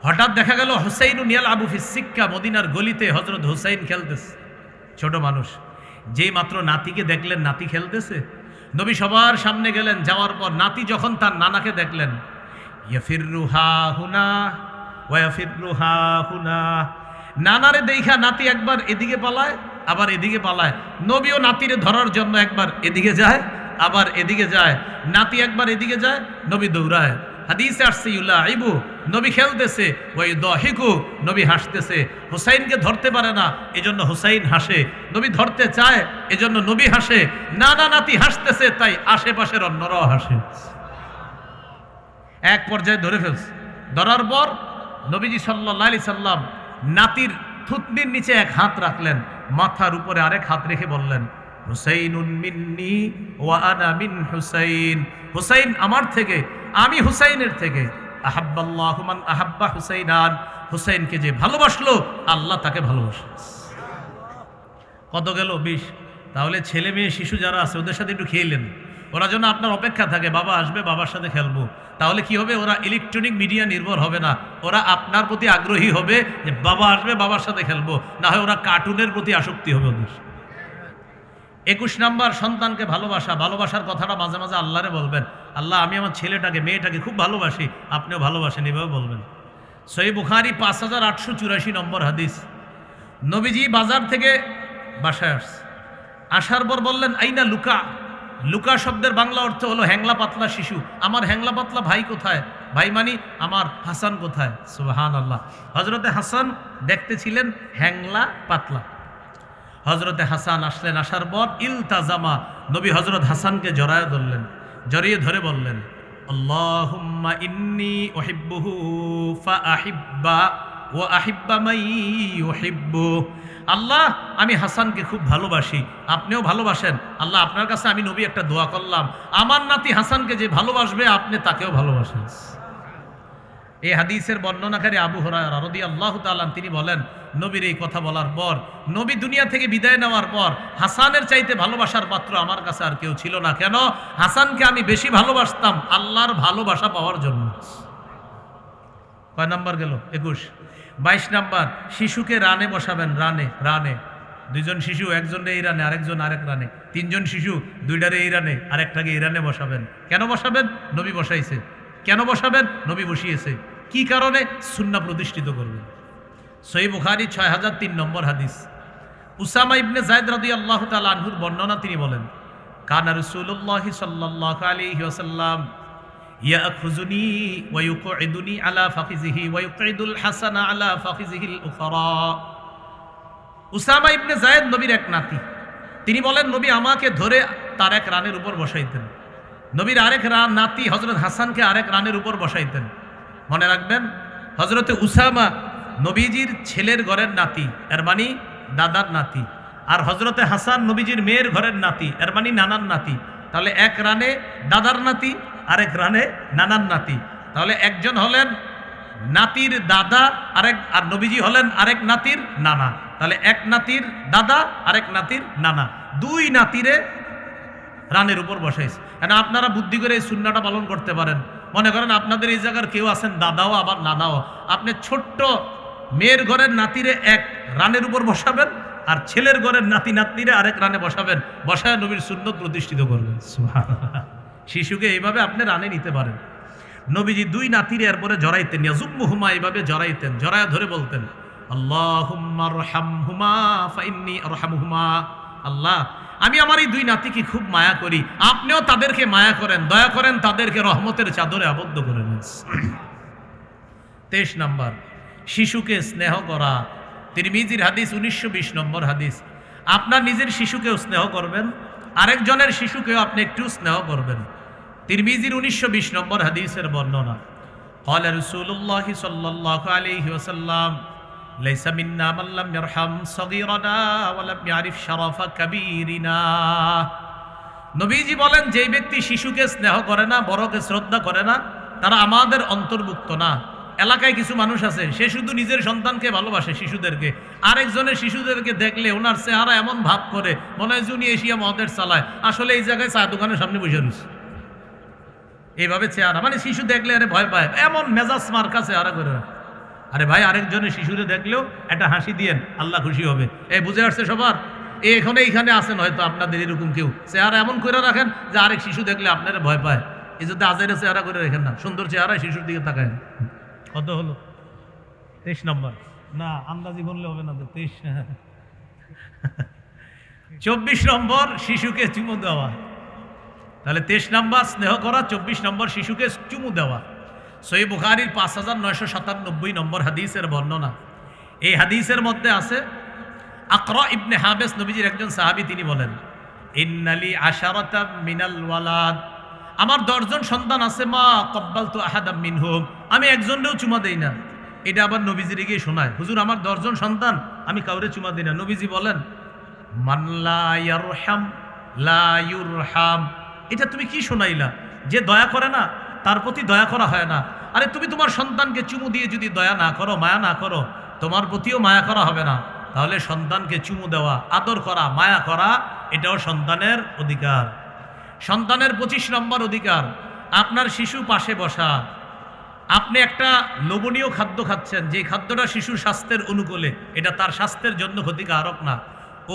হঠাৎ দেখা গেল হুসাইনুন ইয়ালআবু ফিস সিক্কা, মদিনার গলিতে হযরত হুসাইন খেলতেছে। ছোট মানুষ, যেই মাত্র নাতিকে দেখলেন নাতি খেলতেছে, নবী সবার সামনে গেলেন। যাওয়ার পর নাতি যখন তার নানাকে দেখলেন, ইয়াফিররু হা হুনা ওয়া ইয়াফিররু হা হুনা, নানারে দেখা নাতি একবার এদিকে পালায় আবার এদিকে পালায়। নবীও নাতিরে ধরার জন্য একবার এদিকে যায় আবার এদিকে যায়। নাতি একবার এদিকে যায়, নবী দৌড়ায়। হাদিসে আসছে ইউলাইবু, নবী খেলতেছে, ওই দহিকু, নবী হাসতেছে। হুসাইনকে ধরতে পারে না, এজন্য হুসাইন হাসে। নবী ধরতে চায়, এজন্য নবী হাসে। নানা নাতি হাসতেছে, তাই আশেপাশের অন্যরাও হাসে। এক পর্যায়ে ধরে ফেলছে। ধরার পর নবীজি সাল্লাল্লাহু আলাইহি সাল্লাম নাতির থুতনির নিচে এক হাত রাখলেন, মাথার উপরে আরেক হাত রেখে বললেন, হুসাইনুন মিন্নি ওয়া আনা মিন হুসাইন, হুসাইন আমার থেকে, আমি হুসাইনের থেকে। আহাব্বাল্লাহু মান আহাব্বা হুসাইনান, হুসাইনকে যে ভালোবাসলো আল্লাহ তাকে ভালোবাসে। কত গেল? 20। তাহলে ছেলে মেয়ে শিশু যারা আছে ওদের সাথে একটু খেলেন, ওরা যেন আপনার অপেক্ষা থাকে, বাবা আসবে বাবার সাথে খেলবো। তাহলে কি হবে? ওরা ইলেকট্রনিক মিডিয়া নির্ভর হবে না, ওরা আপনার প্রতি আগ্রহী হবে যে বাবা আসবে বাবার সাথে খেলবো। না হয় ওরা কার্টুনের প্রতি আসক্তি হবে ওদের। 21 নাম্বার, সন্তানকে ভালোবাসা। ভালোবাসার কথাটা মাঝে মাঝে আল্লাহরে বলবেন, আল্লাহ আমি আমার ছেলেটাকে মেয়েটাকে খুব ভালোবাসি, আপনিও ভালোবাসেন, এভাবে বলবেন। সহিহ বুখারী 5884 নম্বর হাদিস, নবীজি বাজার থেকে বাসায় আসছে। আসার পর বললেন, আইনা লুকা। লুকা শব্দের বাংলা অর্থ হলো হ্যাংলা পাতলা শিশু। আমার হ্যাংলা পাতলা ভাই কোথায়? ভাই মানি আমার হাসান কোথায়? সুবহানাল্লাহ। হযরতে হাসান দেখতে ছিলেন হ্যাংলা পাতলা। হযরতে হাসান আসলেন। আসার পর ইলতাজামা, নবী হযরত হাসানকে জড়ায় ধরলেন। জড়িয়ে ধরে বললেন, আল্লাহুম্মা ইন্নী উহিব্বুহু ফাআহিব্বা ওয়া আহিব্বা মান ইউহিব্বু। আল্লাহ আমি হাসানকে খুব ভালোবাসি, আপনিও ভালোবাসেন। আল্লাহ আপনার কাছে আমি নবী একটা দোয়া করলাম, আমার নাতি হাসানকে যে ভালোবাসবে আপনি তাকেও ভালোবাসেন। এই হাদিসের বর্ণনাকারী আবু হুরায়রা রাদিয়াল্লাহু তাআলা তিনি বলেন, নবীর এই কথা বলার পর, নবী দুনিয়া থেকে বিদায় নেওয়ার পর হাসানের চাইতে ভালোবাসার পাত্র আমার কাছে আর কেউ ছিল না। কেন? হাসানকে আমি বেশি ভালোবাসতাম আল্লাহর ভালোবাসা পাওয়ার জন্য। কয় নাম্বার গেল? 21। 22 নাম্বার, শিশুকে রানে বসাবেন। রানে রানে দুইজন শিশু, একজন এই রানে আরেকজন আরেক রানে। তিনজন শিশু, দুইটারে এই রানে আরেকটাকে এই রানে বসাবেন। কেন বসাবেন? নবী বসাইছে। কেন বসাবেন? নবী বসিয়েছে। কি কারণে? সুন্নাহ প্রতিষ্ঠিত করবেন। সহিহ বুখারী 6003 নম্বর হাদিস, উসামা ইবনে যায়েদ রাদিয়াল্লাহু তাআলা আনহুর বর্ণনা, তিনি বলেন, কানা রাসূলুল্লাহ সাল্লাল্লাহু আলাইহি ওয়াসাল্লাম ইয়াখুযুনি ওয়া ইউকঈদুনি আলা ফাখিযিহি ওয়া ইউকঈদুল হাসানা আলা ফাখিযিহিল উখরা। উসামা ইবনে যায়েদ নবীর এক নাতি। তিনি বলেন, নবী আমাকে ধরে তার এক রানের উপর বসাইতেন, নবীর আরেক নাতি হযরত হাসানকে আরেক রানের উপর বসাইতেন। মনে রাখবেন, হযরতে উসামা নবীজির ছেলের ঘরের নাতি, এর মানে দাদার নাতি, আর হযরতে হাসান নবীজির মেয়ের ঘরের নাতি, এর মানে নানার নাতি। তাহলে এক রানে দাদার নাতি, আরেক রানে নানার নাতি। তাহলে একজন হলেন নাতির দাদা, আর নবীজি হলেন আরেক নাতির নানা। তাহলে এক নাতির দাদা, আরেক নাতির নানা, দুই নাতিরে রানের উপর বসাইছে। কারণ আপনারা বুদ্ধি করে এই সুন্নাটা পালন করতে পারেন। মনে করেন আপনাদের এই জায়গার কেউ আছেন দাদাও আবার নানাও, আপনি ছোট্ট মেয়ের ঘরের নাতিরে এক রানের উপর বসাবেন, আর ছেলের ঘরের নাতি নাতনিরে আরেক রানে বসাবেন, বসায় নবীর সুন্নত প্রতিষ্ঠিত করবেন। সুবহানাল্লাহ। শিশুকে এইভাবে আপনি রানে নিতে পারেন। নবীজি দুই নাতিরে এরপরে জড়াইতেন, ইয়াজুম্মুহুমা, এইভাবে জড়াইতেন, জড়ায় ধরে বলতেন আল্লাহুম্মা আরহামহুমা ফাইন্নী আরহামহুমা। আল্লাহ, আমি আমার এই দুই নাতিকে খুব মায়া করি, আপনিও তাদেরকে মায়া করেন, দয়া করেন, তাদেরকে রহমতের চাদরে আবদ্ধ করে নেন। 23 নম্বর, শিশুকে স্নেহ করা। তিরমিজির হাদিস 1920 নম্বর হাদিস। আপনার নিজের শিশুকেও স্নেহ করবেন, আরেকজনের শিশুকেও আপনি একটু স্নেহ করবেন। তিরমিজির 1920 নম্বর হাদিসের বর্ণনা, قال رسول الله صلى الله عليه وسلم ليس منا من لم يرحم صغيرنا ولم يعرف شرف كبيرنا। নবীজি বলেন, যেই ব্যক্তি শিশুকে স্নেহ করে না, বড়কে শ্রদ্ধা করে না, তারা আমাদের অন্তর্ভুক্ত না। এলাকায় কিছু মানুষ আছে, সে শুধু নিজের সন্তানকে ভালোবাসে, শিশুদেরকে, আরেকজনের শিশুদেরকে দেখলে ওনার চেহারা এমন ভাব করে মনে হয় উনি এশিয়া মহাদেশ চালায়, আসলে এই জায়গায় চা দোকানের সামনে বসে রয়েছে। এইভাবে চেহারা, মানে শিশু দেখলে আরে ভয় পায়, এমন মেজাজ মার্কা চেহারা করে। আরে ভাই, আরেকজনের শিশুরে দেখলেও একটা হাসি দিয়েন, আল্লাহ খুশি হবে। এই বুঝে আসছে সবার? এইখানে আছেন হয়তো আপনাদের এরকম কেউ, চেহারা এমন করে রাখেন যে আরেক শিশু দেখলে আপনারা ভয় পায়। এই যদি আজের চেহারা করে রাখেন না, সুন্দর চেহারা শিশুর দিকে তাকায়। কত হলো? 23 নম্বর না, আন্দাজি বললে হবে না। 23 24 নম্বর, শিশুকে চুমু দেওয়া। তাহলে 23 নম্বর স্নেহ করা, 24 নম্বর শিশুকে চুমু দেওয়া। সহিহ বুখারীর 5997 নম্বর হাদিসের বর্ণনা। এই হাদিসের মধ্যে আছে, আকরা ইবনে হাবেস নবীজির একজন সাহাবী, তিনি বলেন, ইন্নালি আশারাতা মিনাল ওয়ালাদ, আমার 10 জন সন্তান আছে, মা কব্বালতু আহাদাম মিনহুম, আমি একজনেও চুমা দেই না। এটা আবার নবীজির গিয়ে শোনায়, হুজুর আমার 10 জন সন্তান, আমি কাউরে চুমা দিই না। নবীজি বলেন, মান লা ইয়ারহাম লা ইউরহাম। এটা তুমি কি শোনাইলা? যে দয়া করে না তার প্রতি দয়া করা হয় না। আরে তুমি তোমার সন্তানকে চুমু দিয়ে যদি দয়া না করো, মায়া না করো, তোমার প্রতিও মায়া করা হবে না। তাহলে সন্তানকে চুমু দেওয়া, আদর করা, মায়া করা, এটাও সন্তানের অধিকার। সন্তানের 25 নম্বর অধিকার, আপনার শিশু পাশে বসা। আপনি একটা লোভনীয় খাদ্য খাচ্ছেন, যে খাদ্যটা শিশুর স্বাস্থ্যের অনুকূলে, এটা তার স্বাস্থ্যের জন্য ক্ষতিকারক না,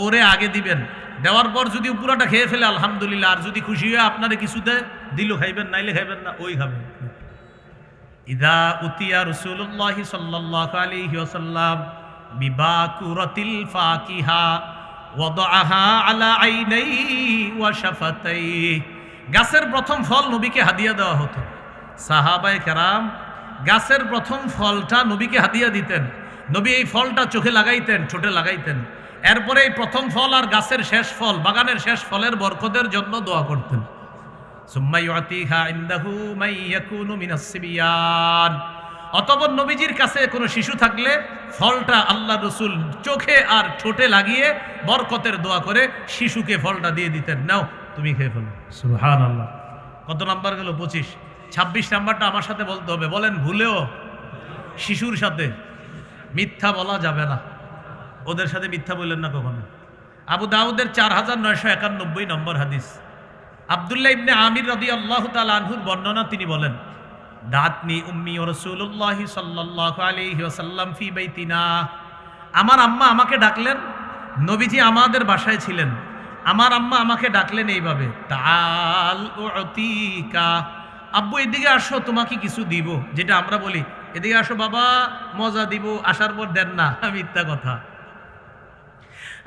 ওরে আগে দিবেন। দেওয়ার পর যদি পুরাটা খেয়ে ফেলে আলহামদুলিল্লাহ, আর যদি খুশি হয়ে আপনারে কিছু দেয়, দিল খাইবেন, নাইলে খাইবেন না, ওই খাবেন। ইদা উতিয়া রাসূলুল্লাহি সাল্লাল্লাহু আলাইহি ওয়াসাল্লাম বিবাকুরাতিল ফাকিহা ওয়াদাআহা আলা আইনাইহি ওয়া শাফাতাইহি। গাছের প্রথম ফল নবীকে হাদিয়া দেওয়া হতো। সাহাবায়ে কেরাম গাছের প্রথম ফলটা নবীকে হাদিয়া দিতেন। নবী এই ফলটা চোখে লাগাইতেন, ঠোঁটে লাগাইতেন। এরপরে এই প্রথম ফল আর গাছের শেষ ফল, বাগানের শেষ ফলের বরকতের জন্য দোয়া করতেন। সুম্মা ইউতিহা ইনদাহু মান ইয়াকুনু মিনাস সিবিয়ান। অতঃপর নবীজির কাছে কোনো শিশু থাকলে ফলটা আল্লাহ রসুল চোখে আর ঠোঁটে লাগিয়ে বরকতের দোয়া করে শিশুকে ফলটা দিয়ে দিতেন, নাও তুমি খেয়ে ফেলো। সুবহানাল্লাহ। কত নাম্বার গেল? 25। 26 নাম্বারটা আমার সাথে বলতে হবে। বলেন, ভুলেও শিশুর সাথে মিথ্যা বলা যাবে না। ওদের সাথে মিথ্যা বললেন না কখনো। আবু দাউদের 4991 নম্বর হাদিস, আব্দুল্লাহ ইবনে আমির রাদিয়াল্লাহু তাআলা আনহুর বর্ণনা, তিনি বলেন, দাতনি উম্মি ও রাসূলুল্লাহি সাল্লাল্লাহু আলাইহি ওয়াসাল্লাম ফি বাইতিনা। আমার আম্মা আমাকে ডাকলেন, নবীজি আমাদের বাসায় ছিলেন, আমার আম্মা আমাকে ডাকলেন এইভাবে, তাআল উতিকা, আব্বু এদিকে আসো, তোমাকে কিছু দিব। যেটা আমরা বলি, এদিকে আসো বাবা, মজা দিব, আসার পর দেন না, মিথ্যা কথা।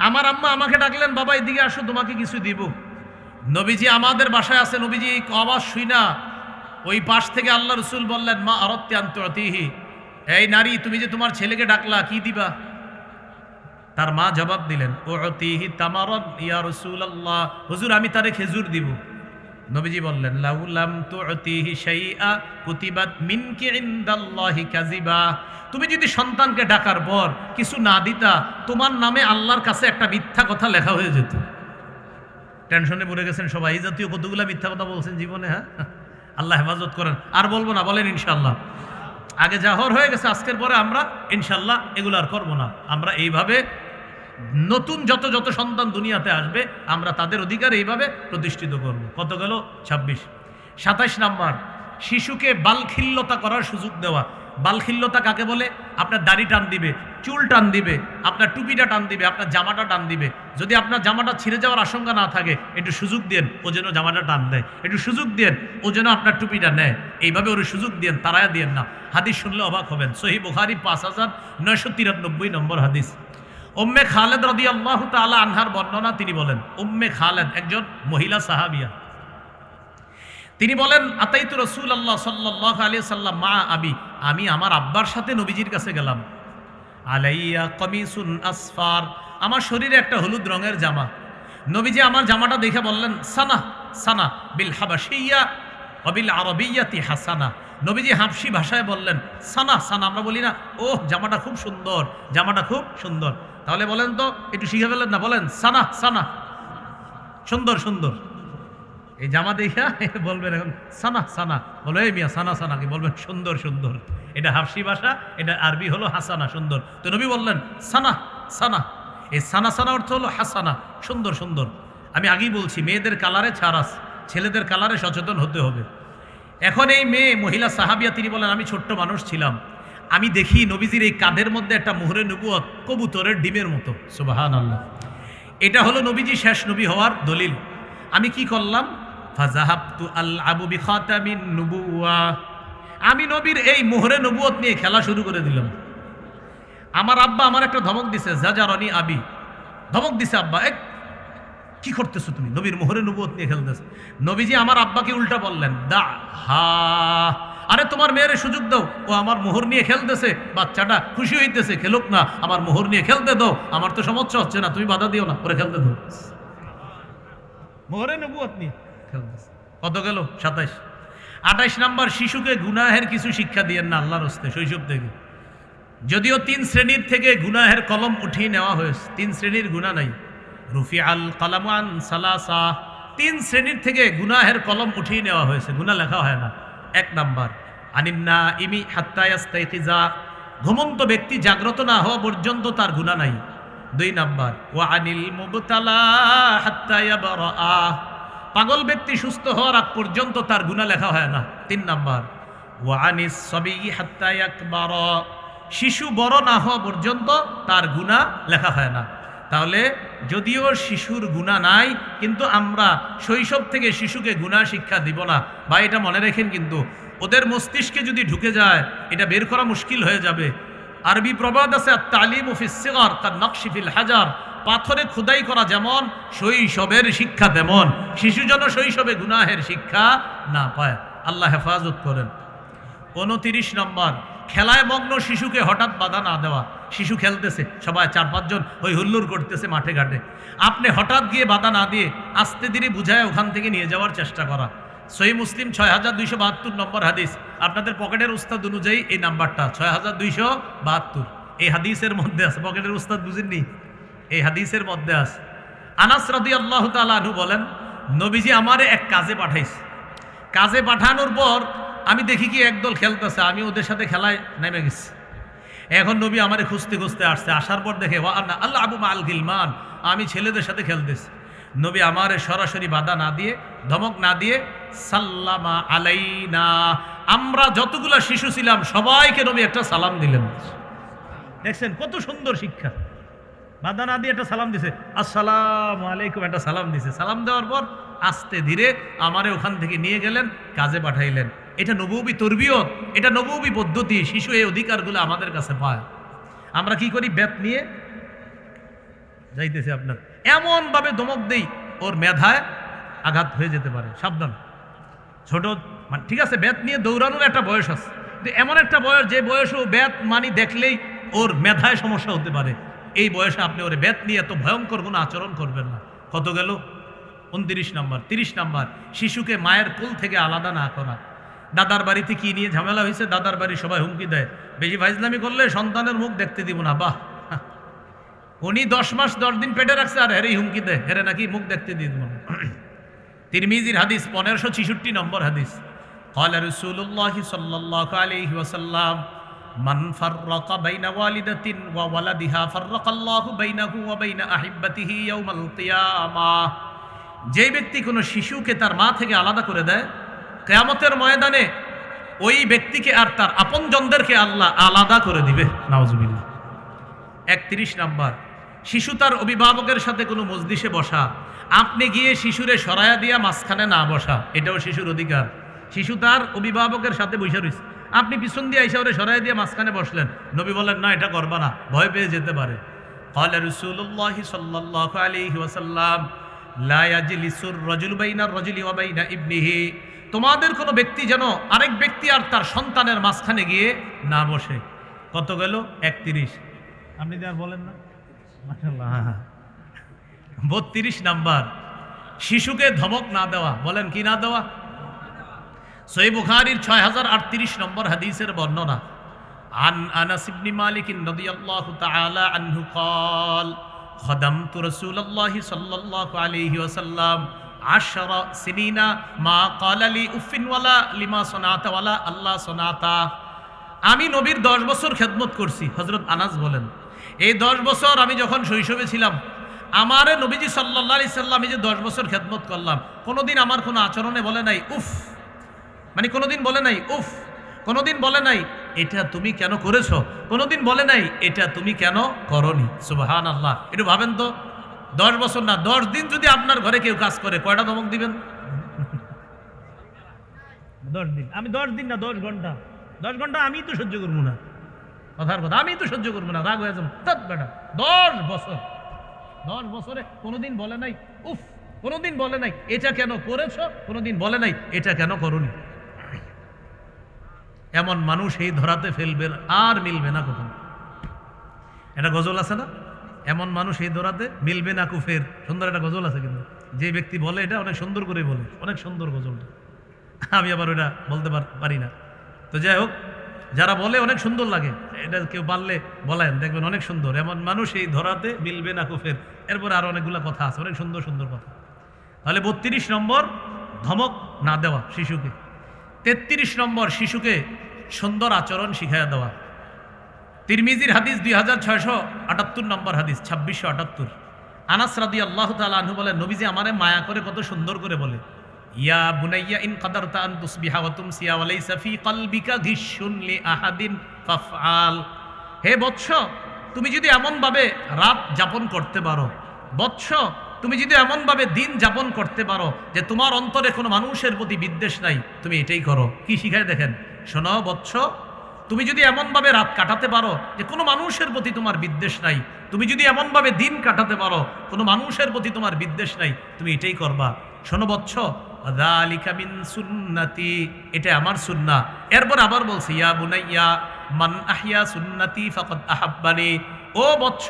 আমার আম্মা আমাকে ডাকলেন, বাবা এদিকে আসো, তোমাকে কিছু দিব। নবীজি আমাদের বাসায় আছে, নবীজি এই আওয়াজ শুই না, ওই পাশ থেকে আল্লাহ রসুল বললেন, মা আরাদতি আন তুতিহি, এই নারী, তুমি যে তোমার ছেলেকে ডাকলা, কি দিবা? তার মা জবাব দিলেন, উতিহি তামারান ইয়া রাসূলুল্লাহ, হুজুর আমি তারে খেজুর দিব। নবীজি বললেন, লাউলাম তুতিহি শাইআ কুতিবাত মিনকি ইনদাল্লাহি কাযিবা, তুমি যদি সন্তানকে ডাকার পর কিছু না দিতা, তোমার নামে আল্লাহর কাছে একটা মিথ্যা কথা লেখা হয়ে যেত। টেনশনে পড়ে গেছেন সবাই, এই জাতীয় কতগুলা মিথ্যা কথা বলছেন জীবনে। হ্যাঁ, আল্লাহ হেফাজত করেন। আর বলবো না, বলেন ইনশাআল্লাহ। আগে যা হয়ে গেছে, আজকের পরে আমরা ইনশাআল্লাহ এগুলো আর করবো না। আমরা এইভাবে নতুন যত যত সন্তান দুনিয়াতে আসবে আমরা তাদের অধিকার এইভাবে প্রতিষ্ঠিত করব। কত গেল? 26। 27 নাম্বার, শিশুকে বালখিল্যতা করার সুযোগ দেওয়া। বালখিল্যতা কাকে বলে? আপনার দাড়ি টান দিবে, চুল টান দিবে, আপনার টুপিটা টান দিবে, আপনার জামাটা টান দিবে। যদি আপনার জামাটা ছিঁড়ে যাওয়ার আশঙ্কা না থাকে, একটু সুযোগ দেন ও যেন জামাটা টান দেয়, একটু সুযোগ দেন ও যেন আপনার টুপিটা নেয়। এইভাবে ওর সুযোগ দেন, তারায়া দেন না। হাদিস শুনলে অবাক হবেন। সহিহ বুখারী 5993 নম্বর হাদিস। উম্মে খালেদ রাদিয়াল্লাহু তাআলা আনহার বর্ণনা, তিনি বলেন, উম্মে খালেদ একজন মহিলা সাহাবিয়া, তিনি বলেন, আতাইতু রাসূলুল্লাহ সাল্লাল্লাহু আলাইহি সাল্লাম মা আবি, আমি আমার আব্বার সাথে নবীজির কাছে গেলাম। আলাইয়া কমিসুন আসফার, আমার শরীরে একটা হলুদ রঙের জামা। নবীজি আমার জামাটা দেখে বললেন, সানা সানা বিল হাবাশিয়া ওয়া বিল আরাবিয়াতি হাসানা। নবীজি হাবশি ভাষায় বললেন সানা সানা। আমরা বলি না, ও জামাটা খুব সুন্দর, জামাটা খুব সুন্দর। তাহলে বলেন তো, একটু শিখে ফেলেন না, বলেন সানা সানা, সুন্দর সুন্দর। এই জামা দেখা বলবেন এখন সানা সানা, বলো এই মিয়া সানা সানা, কি বলবেন? সুন্দর সুন্দর। এটা হাবশি ভাষা, এটা আরবি হলো হাসানা, সুন্দর। তো নবী বললেন সানা সানা। এই সানা সানা অর্থ হলো হাসানা, সুন্দর সুন্দর। আমি আগেই বলছি, মেয়েদের কালারে ছাড় আছে, ছেলেদের কালারে সচেতন হতে হবে। এখন এই মেয়ে মহিলা সাহাবিয়া, তিনি বলেন, আমি ছোট্ট মানুষ ছিলাম, আমি দেখি নবীজির এই কাঁধের মধ্যে একটা মুহরে নবুয়ত কবুতরের ডিমের মতো। সুবহানাল্লাহ। এটা হলো নবীজি শেষ নবী হওয়ার দলিল। আমি কি করলাম? ফাযাহাবতু আলআবু বিখাতামিন নুবুওয়া, আমি নবীর এই মোহরে নবুয়ত নিয়ে খেলা শুরু করে দিলাম। আমার আব্বা আমার একটা ধমক দিছে, জাজারনি আবি, ধমক দিছে আব্বা, এক কি করতেছো তুমি? নবীর মোহরে নবুয়ত নিয়ে খেলতেছে। নবীজি আমার আব্বাকে উল্টা বললেন, দা হা, আরে তোমার মেয়ের সুযোগ দাও, ও আমার মোহর নিয়ে খেলতেছে, বাচ্চাটা খুশি হইতেছে, খেলুক না, আমার মোহর নিয়ে খেলতে দাও, আমার তো সমস্যা হচ্ছে না, তুমি বাধা দিও না, ওরে খেলতে দাও। মোহরে নবুয়ত নিয়ে খেলতেছে। কত গেল? 27। 28 নাম্বার, শিশুকে গুনাহের কিছু শিক্ষা দিয়েন না আল্লাহর হস্তে শৈশব থেকে। যদিও 3 শ্রেণীর থেকে গুনাহের কলম উঠিয়ে নেওয়া হয়েছে, 3 শ্রেণীর গুনাহ নাই। রুফি আল কালামু আন সালাসা, 3 শ্রেণীর থেকে গুনাহের কলম উঠিয়ে নেওয়া হয়েছে, গুনাহ লেখা হয় না। 1 নাম্বার, আনিন্না ইমি হাত্তা ইয়াস্তাইকিজা, ঘুমন্ত ব্যক্তি জাগ্রত না হওয়া পর্যন্ত তার গুনাহ নাই। 2 নাম্বার, ওয়া আনিল মুবতালা হাত্তা ইয়াবরা, পাগল ব্যক্তি সুস্থ হওয়ার আগ পর্যন্ত তার গুনাহ লেখা হয় না। 3 নাম্বার, ওয়া আনিস সাবি হাত্তা ইয়াকবারা, শিশু বড় না হওয়া পর্যন্ত তার গুনাহ লেখা হয় না। তাহলে যদিও শিশুর গুনাহ নাই, কিন্তু আমরা শৈশব থেকে শিশুকে গুনাহ শিক্ষা দিব না। বা এটা মনে রাখেন, কিন্তু ওদের মস্তিষ্কে যদি ঢুকে যায়, এটা বের করা মুশকিল হয়ে যাবে। আরবি প্রবাদ আছে, আত-তালিমু ফিস সিগার কান-নাকশি ফিল হাজার, পাথরে খোদাই করা যেমন শৈশবের শিক্ষা তেমন, শিশু যেন শৈশবে গুনাহের শিক্ষা না পায়। আল্লাহ হেফাজত করেন। 29 নম্বর, খেলায় মগ্ন শিশুকে হঠাৎ বাধা না দেওয়া। শিশু খেলতেছে, সবাই 4-5 জন ওই হুল্লোড় করতেছে মাঠে ঘাটে, আপনি হঠাৎ গিয়ে বাধা না দিয়ে আস্তে ধীরে বুঝায় ওখান থেকে নিয়ে যাওয়ার চেষ্টা করা। সহিহ মুসলিম 6272 নম্বর হাদিস। আপনাদের পকেটের উস্তাদ অনুযায়ী এই নাম্বারটা 6272, এই হাদিসের মধ্যে আছে। পকেটের উস্তাদ বুঝেননি? এই হাদিসের মধ্যে আছে। আনাস রাদিয়াল্লাহু তাআলা আনহু বলেন, নবীজি আমারে এক কাজে পাঠাইছে। কাজে পাঠানোর পর আমি দেখি কি একদল খেলতেছে, আমি ওদের সাথে খেলায় নেমে গেছি। এখন নবী আমারে খুঁজতে খুঁজতে আসছে, আসার পর দেখে আল্লাহ আবু মা আল গিলমান, আমি ছেলেদের সাথে খেলতেছি। নবী আমারে সরাসরি বাধা না দিয়ে, ধমক না দিয়ে, সাল্লামা আলাইনা, আমরা যতগুলা শিশু ছিলাম সবাইকে নবী একটা সালাম দিলেন। দেখছেন কত সুন্দর শিক্ষা। বাধা না দিয়ে একটা সালাম দিছে, আসসালামু আলাইকুম, একটা সালাম দিছে। সালাম দেওয়ার পর আস্তে ধীরে আমারে ওখান থেকে নিয়ে গেলেন, কাজে পাঠাইলেন। এটা নবুবী তরবিয়ত, এটা নবুবী পদ্ধতি। শিশু এই অধিকারগুলো আমাদের কাছে পায়। আমরা কি করি? ব্যাত নিয়ে যাইতেছে, আপনার এমন ভাবে ধমক দেই ওর মেধায় আঘাত হয়ে যেতে পারে, সাবধান। ছোট মানে ঠিক আছে, ব্যাত নিয়ে দৌড়ানোর একটা বয়স আছে, এমন একটা বয়স যে বয়সেও ব্যাত মানি দেখলেই ওর মেধায় সমস্যা হতে পারে। এই বয়সে আপনি ওরে ব্যাত নিয়ে এত ভয়ঙ্কর কোনো আচরণ করবেন না। কত গেল? 29 নম্বর। 30 নম্বর, শিশুকে মায়ের কোল থেকে আলাদা না করা। দাদার বাড়িতে কি নিয়ে ঝামেলা হয়েছে, দাদার বাড়ি সবাই হুমকি দেয়, বেশি ফাইজলামি করলে সন্তানের মুখ দেখতে দিব না। বাহ, উনি 10 মাস 10 দিন পেটে রাখছে, আর হেরেই হুমকি দেয়, হেরে নাকি মুখ দেখতে দিব না। তিরমিজির হাদিস 1566 নম্বর হাদিস। ক্বালা রাসূলুল্লাহ সাল্লাল্লাহু আলাইহি ওয়াসাল্লাম, মান ফাররাকা বাইনা ওয়ালিদাতিন ওয়া ওয়ালাদিহা ফাররাকাল্লাহু বাইনাহু ওয়া বাইনা আহিব্বাতিহি ইয়াউমাল কিয়ামাহ। যে ব্যক্তি কোনো শিশুকে তার মা থেকে আলাদা করে দেয়, কিয়ামতের ময়দানে ওই ব্যক্তিকে আর তার আপনজনদেরকে আল্লাহ আলাদা করে দিবে। নাউজুবিল্লাহ। 31 নাম্বার, শিশু তার অভিভাবকের সাথে কোনো মজলিসে বসা, আপনি গিয়ে শিশুরে সরায়া দিয়া মাঝখানে না বসা, এটাও শিশুর অধিকার। শিশু তার অভিভাবকের সাথে বসে রয়েছে, আপনি পিছন দিয়ে আইসা ওরে সরাই দিয়ে মাঝখানে বসলেন, নবী বলেন না এটা করবা না, ভয় পেয়ে যেতে পারে। ক্বালা রাসূলুল্লাহ সাল্লাল্লাহু আলাইহি ওয়াসাল্লাম লা ইয়াজলিসুর রাজুলু বাইনার রাজুলি ওয়া বাইনা ইবনিহি, তোমাদের কোনো ব্যক্তি যেন আরেক ব্যক্তি আর তার সন্তানের মাঝখানে গিয়ে না বসে। কত গেল? 31। আপনি আর বলেন না মাশাআল্লাহ। 32 নাম্বার, শিশুকে ধমক না দেওয়া। বলেন কি না দেওয়া? সহিহ বুখারীর 6038 নম্বর হাদিসের বর্ণনা। আন আনাস ইবনে মালিক রাদিয়াল্লাহু তাআলা আনহু قال خدمت رسول الله صلى الله عليه وسلم 10 سنين ما قال لي اف ولا لما صنعت ولا الله صنعت। আমি নবীর 10 বছর খেদমত করছি। হযরত আনাস বলেন, এই 10 বছর আমি যখন শৈশবে ছিলাম, আমারে নবীজি সাল্লাল্লাহু আলাইহি সাল্লাম এই যে 10 বছর খেদমত করলাম, কোনোদিন আমার কোনো আচরণে বলে নাই উফ, মানে কোনোদিন বলে নাই উফ, কোনোদিন বলে নাই এটা তুমি কেন করেছো, কোনোদিন বলে নাই এটা তুমি কেন করনি। সুবহানাল্লাহ। একটু ভাবেন তো, 10 বছর না 10 দিন যদি আপনার ঘরে কেউ কাজ করে, কয়টা ধমক দিবেন? 10 দিন। আমি 10 দিন না 10 ঘন্টা, 10 ঘন্টা আমি তো সহ্য করবো না, কথার কথা আমি তো সহ্য করবো না, রাগ হয়ে যাবো। তৎ বেটা 10 বছর, 10 বছরে কোনোদিন বলে নাই উফ, কোনোদিন বলে নাই এটা কেন করেছো, কোনোদিন বলে নাই এটা কেন করনি। এমন মানুষ এই ধরাতে ফেলবে আর মিলবে না কখনো। এটা গজল আছে না, এমন মানুষ এই ধরাতে মিলবে না কুফের। সুন্দর একটা গজল আছে, কিন্তু যে ব্যক্তি বলে এটা অনেক সুন্দর করে বলে, অনেক সুন্দর গজলটা। আমি আবার ওটা বলতে পারি না। তো যাই হোক, যারা বলে অনেক সুন্দর লাগে, এটা কেউ পারলে বলেন, দেখবেন অনেক সুন্দর। এমন মানুষ এই ধরাতে মিলবে না কুফের। এরপরে আরো অনেকগুলো কথা আছে, অনেক সুন্দর সুন্দর কথা। তাহলে 32 নম্বর, ধমক না দেওয়া শিশুকে। 33 নম্বর, শিশুকে সুন্দর আচরণ শিখাইয়া দেওয়া। তিরমিজির হাদিস 2678 নম্বর হাদিস, 2678। আনাস রাদিয়াল্লাহু তাআলা আনহু বলেন, নবীজি আমারে মায়া করে কত সুন্দর করে বলে, ইয়া বুনাইয়া ইন কাদারতা আন তুসবিহা ওয়া তুমসিয়া ওয়া লাইসা ফি কলবিকা গিশুন লি আহাদিন ফাফআল। হে বৎস, তুমি যদি এমন ভাবে রাত যাপন করতে পারো, বৎস তুমি যদি এমন ভাবে দিন যাপন করতে পারো যে তোমার অন্তরে কোনো মানুষের প্রতি বিদ্বেষ নাই, তুমি এটাই করো। কি শিখায় দেখেন, শোনো বৎস, তুমি যদি এমন ভাবে রাত কাটাতে পারো যে কোনো মানুষের প্রতি তোমার বিদ্বেষ নাই, তুমি যদি এমন ভাবে দিন কাটাতে পারো কোনো মানুষের প্রতি তোমার বিদ্বেষ নাই, তুমি এটাই করবা। শোনো বৎস, যালিকা মিন সুন্নতি, এটা আমার সুন্নাহ। এরপর আবার বলছি, ইয়া বুনাইয়া মান আহইয়া সুন্নতি ফাকাদ আহাব্বানি। ও বৎস,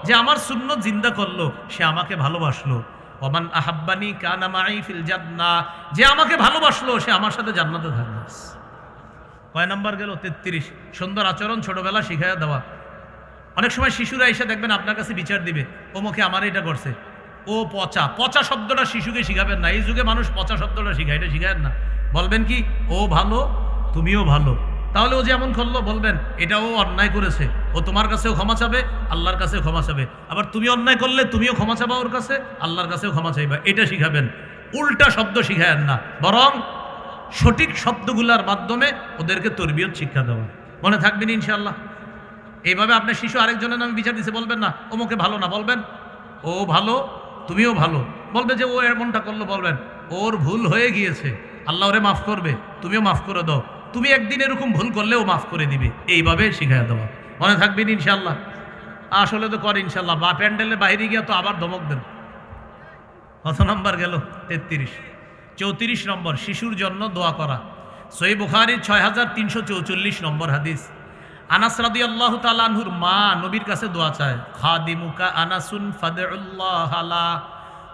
যে আমার সুন্নত জিন্দা করলো সে আমাকে ভালোবাসলো। ওমান আহাব্বানি কানা মাই ফিল জান্নাহ, যে আমাকে ভালোবাসলো সে আমার সাথে জান্নাতে থাকবে। কয় নাম্বার গেল? 33। সুন্দর আচরণ ছোটবেলা শিখাইয়া দেওয়া। অনেক সময় শিশুরা এসে দেখবেন আপনার কাছে বিচার দিবে, ওমকে আমার এটা করছে, ও পচা। পচা শব্দটা শিশুকে শিখাবেন না। এই যুগে মানুষ পচা শব্দটা শিখায়, এটা শিখায় না। বলবেন কি, ও ভালো তুমিও ভালো। তাহলে ও যেমন করলো বলবেন এটা ও অন্যায় করেছে, ও তোমার কাছেও ক্ষমা চাবে, আল্লাহর কাছেও ক্ষমা চাবে। আবার তুমি অন্যায় করলে তুমিও ক্ষমা চাবা ওর কাছে, আল্লাহর কাছেও ক্ষমা চাইবা। এটা শিখাবেন। উল্টা শব্দ শিখায়েন না, বরং সঠিক শব্দগুলোর মাধ্যমে ওদেরকে তরবিয়ত শিক্ষা দেওয়া। মনে থাকবেন ইনশাআল্লাহ। এইভাবে আপনার শিশু আরেকজনের নামে বিচার দিছে, বলবেন না ওমকে ভালো না, বলবেন ও ভালো তুমিও ভালো। বলবে যে ও এমনটা করলো, বলবেন ওর ভুল হয়ে গিয়েছে, আল্লাহ ওরে মাফ করবে, তুমিও মাফ করে দাও। তুমি একদিন এরকম ভুল করলেও মাফ করে দিবে। এইভাবে শিখাইয়া দেওয়া। মনে থাকবেন ইনশাআল্লাহ। আসলে তো করে ইনশাআল্লাহ, বা প্যান্ডেলের বাইরে গিয়ে তো আবার ধমক দেন। কত নম্বর গেল? 33। 34 নম্বর, শিশুর জন্য দোয়া করা। সহিহ বুখারীর 6344 নম্বর হাদিস। আনাস রাদিয়াল্লাহু তাআলা আনহুর মা নবীর কাছে দোয়া চায়, খাদিমুকা আনাসুন ফাদউল্লাহ আলা।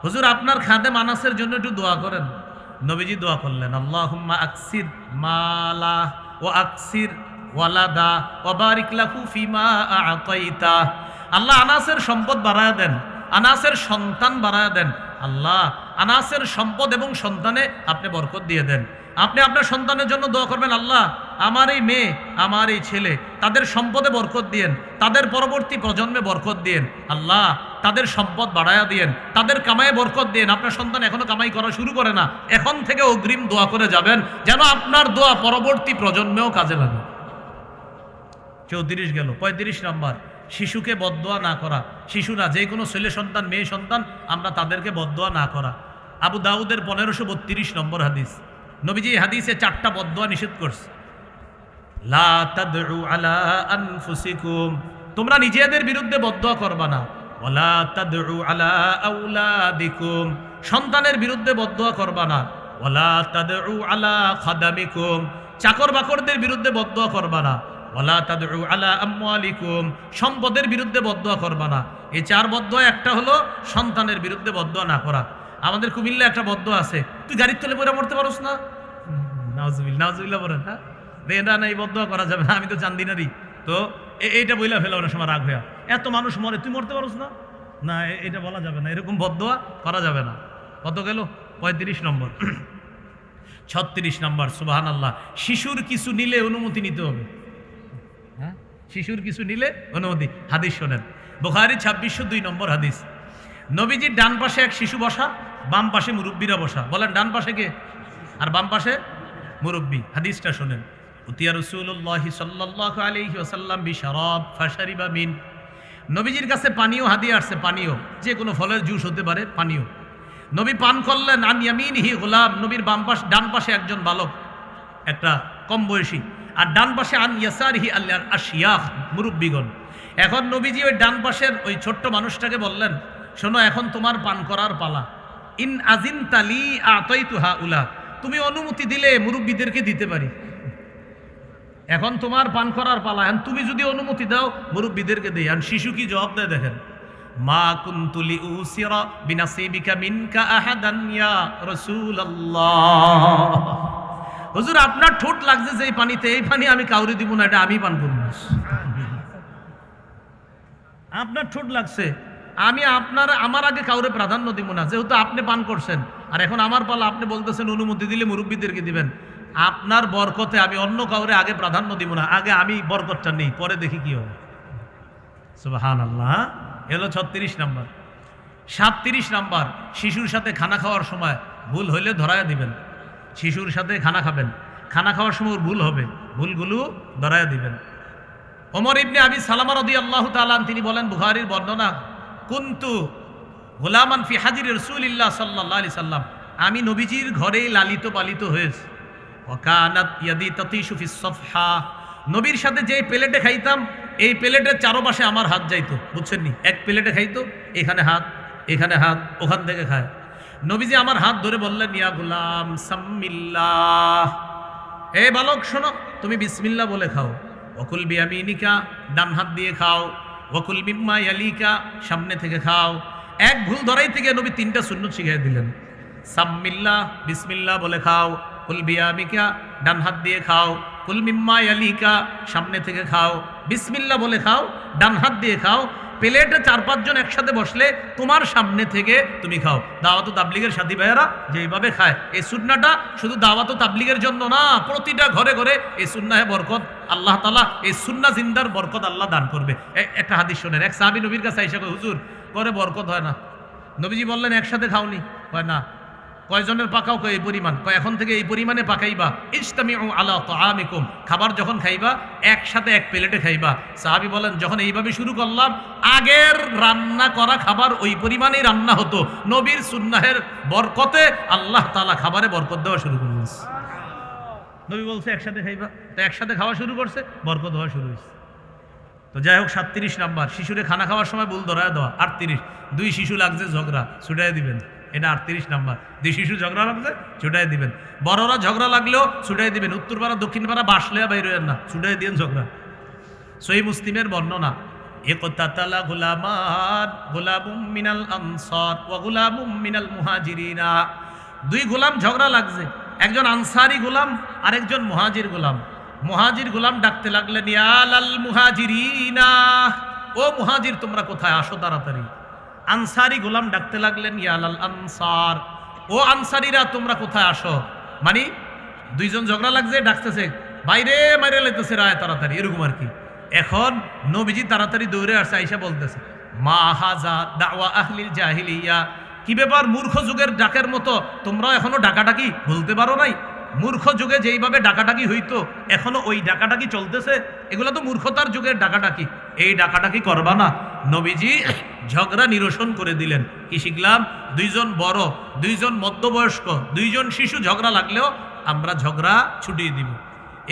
হুজুর, আপনার খাদেম আনাসের জন্য একটু দোয়া করেন। নবীজি দোয়া করলেন, আল্লাহুম্মা আকসির মালা ওয়া আকসির ওয়ালাদা ওয়া বারিক লাহু ফিমা আ'তাইতা। আল্লাহ আনাসের সম্পদ বাড়ায়া দেন, আনাসের সন্তান বাড়ায়া দেন। আল্লাহ আনাসের সম্পদ এবং সন্তানে আপনি বরকত দিয়ে দেন। আপনি আপনার সন্তানের জন্য দোয়া করবেন, আল্লাহ আমার এই মেয়ে, আমার এই ছেলে, তাদের সম্পদে বরকত দিয়েন, তাদের পরবর্তী প্রজন্মে বরকত দিয়েন, আল্লাহ তাদের সম্পদ বাড়ায়া দিয়েন, তাদের কামায়ে বরকত দিয়েন। আপনার সন্তান এখনো কামাই করা শুরু করে না, এখন থেকে অগ্রিম দোয়া করে যাবেন যেন আপনার দোয়া পরবর্তী প্রজন্মেও কাজে লাগে। 34 গেল। 35 নম্বর, শিশুকে বদদোয়া না করা। শিশুরা যে কোনো ছেলে সন্তান মেয়ে সন্তান আমরা তাদেরকে বদদোয়া না করা। আবু দাউদের 1532 নম্বর হাদিস, নবীজি হাদিসে 4টা বদদোয়া নিষেধ করছে। লা তাদউ আলা আনফুসিকুম, তোমরা নিজেদের বিরুদ্ধে বদদোয়া করবা না। ওয়ালা তাদউ আলা আওলাদিকুম, সন্তানের বিরুদ্ধে বদদোয়া করবা না। ওয়ালা তাদউ আলা খাদামিকুম, চাকর বাকরদের বিরুদ্ধে বদদোয়া করবা না। ওয়ালা তাদউ আলা আমওয়ালিকুম, সম্পদের বিরুদ্ধে বদদোয়া করবা না। এই 4 বদদোয়া একটা হলো সন্তানের বিরুদ্ধে বদদোয়া না করা। আমাদের কুমিল্লা একটা বদদোয়া আছে, তুই গাড়ির তলে পড়ে মরতে পারোস না, নাউজুবিল্লাহ নাউজুবিল্লাহ বলেন, হ্যাঁ এটা না, এই বদদোয়া করা যাবে না, আমি তো চান্দিনারি, তো এইটা বইলা ফেলা অনেক সময় রাগ হইয়া, এত মানুষ মরে তুই মরতে পারোস না, না এটা বলা যাবে না, এরকম বদদোয়া করা যাবে না। কত গেল? 35 নম্বর। 36 নম্বর, সুবহানাল্লাহ, শিশুর কিছু নিলে অনুমতি নিতে হবে। হ্যাঁ, শিশুর কিছু নিলে অনুমতি। হাদিস শোনেন, বুখারী 2602 নম্বর হাদিস, নবীজির ডান পাশে এক শিশু বসা, বাম পাশে মুরব্বীরা বসা। বলেন ডান পাশে কে আর বাম পাশে মুরব্বী। হাদিসটা শোনেন, উতিয়া রাসূলুল্লাহি সাল্লাল্লাহু আলাইহি ওয়াসাল্লাম বিশারাব ফাশারিবা মিন, নবীজির কাছে পানীয় হাদিয়া আসছে, পানীয় যে কোনো ফলের জুস হতে পারে, পানীয়। নবী পান করলেন। আন ইয়ামিনিহি গোলাম, নবীর বাম পাশে ডান পাশে একজন বালক, একটা কম বয়সী, আর ডান পাশে আন ইয়াসারিহি আল আশিয়াখ, মুরব্বীগণ। এখন নবীজি ওই ডান পাশের ওই ছোট্ট মানুষটাকে বললেন, শোনো এখন তোমার পান করার পালা। ইন আজিন তালি আতাইতুহা উলা, তুমি অনুমতি দিলে মুরব্বীদেরকে দিতে পারি, এখন তোমার পান করার পালা, এখন তুমি যদি অনুমতি দাও মুরব্বীদেরকে দেই। আর শিশু কি জবাব দেয় দেখেন, মা কুনতুলি উসিরা বিনাসিবিকা মিনকা আহাদান ইয়া রাসূলুল্লাহ, হুজুর আপনার ঠোঁট লাগছে যে এই পানিতে, এই পানি আমি কাউরে দিব না, এটা আমি পান করব। আপনার ঠোঁট লাগছে, আমি আমার আগে কাউরে প্রাধান্য দিব না, যেহেতু আপনি পান করছেন আর এখন আমার পালা, আপনি বলতেছেন অনুমতি দিলে মুরব্বীদেরকে দিবেন। আপনার বরকতে আমি অন্য কাউরে আগে প্রাধান্য দিব না, আগে আমি বরকতটা নেই, পরে দেখি কি হবে। সুবহানাল্লাহ। এলো 36 নম্বর। 37 নম্বর, শিশুর সাথে খানা খাওয়ার সময় ভুল হইলে ধরায়া দিবেন। শিশুর সাথে খানা খাবেন, খানা খাওয়ার সময় ভুল হবে, ভুলগুলো ধরায়া দিবেন। ওমর ইবনে আবি সালামা রাদিয়াল্লাহু তাআলা তিনি বলেন, বুখারীর বর্ণনা, কুনতু গোলামান ফি হাজির রাসূলিল্লাহ সাল্লাল্লাহু আলাইহি সাল্লাম, আমি নবীজির ঘরেই লালিত পালিত হয়েছি। ওয়াকানাত ইয়াদি তাতিশু ফিস সফহা, নবীর সাথে যে প্লেটে খাইতাম এই প্লেটের চারপাশে আমার হাত যাইতো, বুঝছেন নি, এক প্লেটে খাইতো, এখানে হাত, এখানে হাত, ওখান থেকে খায়। নবীজি আমার হাত ধরে বললেন, ইয়া গোলাম সাম্মিল্লাহ, এ বালক শোনো, তুমি বিসমিল্লাহ বলে খাও। ওকুল বিয়ামিনিকা, ডান হাত দিয়ে খাও। ওকুল মিম্মা ইয়ালিকা, সামনে থেকে খাও। এক ভুল ধরাই থেকে নবী 3টা সুন্নত শিখিয়ে দিলেন। সাম্মিল্লাহ, বিসমিল্লাহ বলে খাও। কুল বিয়ামিকা, ডান হাত দিয়ে খাও। কুল মিম্মা ইয়ালিকা, সামনে থেকে খাও। বিসমিল্লাহ বলে খাও, ডান হাত দিয়ে খাও। প্লেটে 4-5 জন একসাথে বসলে তোমার সামনে থেকে তুমি খাও। দাওয়াত ও তাবলীগের সাথী ভাইয়েরা যেইভাবে খায়, এই সুন্নাহটা শুধু দাওয়াত ও তাবলীগের জন্য না, প্রতিটা ঘরে ঘরে এই সুন্নাহে বরকত আল্লাহ তাআলা, এই সুন্নাহ জিন্দার বরকত আল্লাহ দান করবে। একটা হাদিস শোনেন, এক সাহাবী নবীর কাছে আইসা কয়, হুজুর ঘরে বরকত হয় না। নবীজি বললেন, একসাথে খাওনি? কয় না। কয়জনের পাকাও? কয় এই পরিমাণ। কয় এখন থেকে এই পরিমাণে পাকাইবা। ইজতামিউ আলা তাআমিকুম, খাবার যখন খাইবা একসাথে এক প্লেটে খাইবা। সাহাবী বলেন, যখন এইভাবে শুরু করলাম, আগের রান্না করা খাবার ওই পরিমাণেই রান্না হতো। নবীর সুন্নাহের বরকতে আল্লাহ তাআলা খাবারে বরকত দেওয়া শুরু করলেন। নবী বলছে একসাথে খাইবা, তো একসাথে খাওয়া শুরু করছে, বরকত হওয়া শুরু হয়েছে। তো যাই হোক, 37 নাম্বার, শিশুরে খানা খাওয়ার সময় ভুল ধরায় দেওয়া। 38, 2 শিশু লাগছে ঝগড়া, ছুটাই দিবেন। এটা 38 নাম্বার, 2 শিশু ঝগড়া লাগছে, ছুটাই দিবেন। বড়রা ঝগড়া লাগলেও ছুটাই দিবেন। উত্তর পাড়া দক্ষিণ পাড়া বাসলে বাইর হইয়েন না, ছুটাই দিন ঝগড়া। সহিহ মুসলিমের বর্ণনা, ইকতাতালা গুলামান, গুলামুম মিনাল আনসার ওয়া গুলামুম মিনাল মুহাজিরিনা, 2 গোলাম ঝগড়া লাগছে, একজন আনসারি গোলাম আর একজন মুহাজির গোলাম। মুহাজির গোলাম ডাকতে লাগলেন, ইয়া লাল মুহাজিরিনা, ও মুহাজির তোমরা কোথায়, আসো তাড়াতাড়ি। আনসারি গোলাম ডাকতে লাগলেন, ইয়া লাল আনসার, ও আনসারিরা তোমরা কোথায়, আসো। মানে দুইজন ঝগড়া লাগছে, ডাকতেছে বাইরে মাইরে লাইতেছে রায় তাড়াতাড়ি, এরকম আর কি। এখন নবীজি তাড়াতাড়ি দৌড়ে আসছে, আইসা বলতেছে মা হাজা দাওয়া আহলিল জাহিলিয়া, কি ব্যাপার মূর্খ যুগের ডাকের মতো তোমরা এখনো ডাকাডাকি বলতে পারো নাই? মূর্খ যুগে যেইভাবে ডাকাডাকি হইতো এখনো ওই ডাকাডাকি চলতেছে, এগুলো তো মূর্খতার যুগের ডাকাডাকি, এই ডাকাডাকি করবা না। নবীজি ঝগড়া নিরসন করে দিলেন। কি শিখলাম? দুইজন বড়, দুইজন মধ্যবয়স্ক, দুইজন শিশু ঝগড়া লাগলেও আমরা ঝগড়া ছুটিয়ে দিব।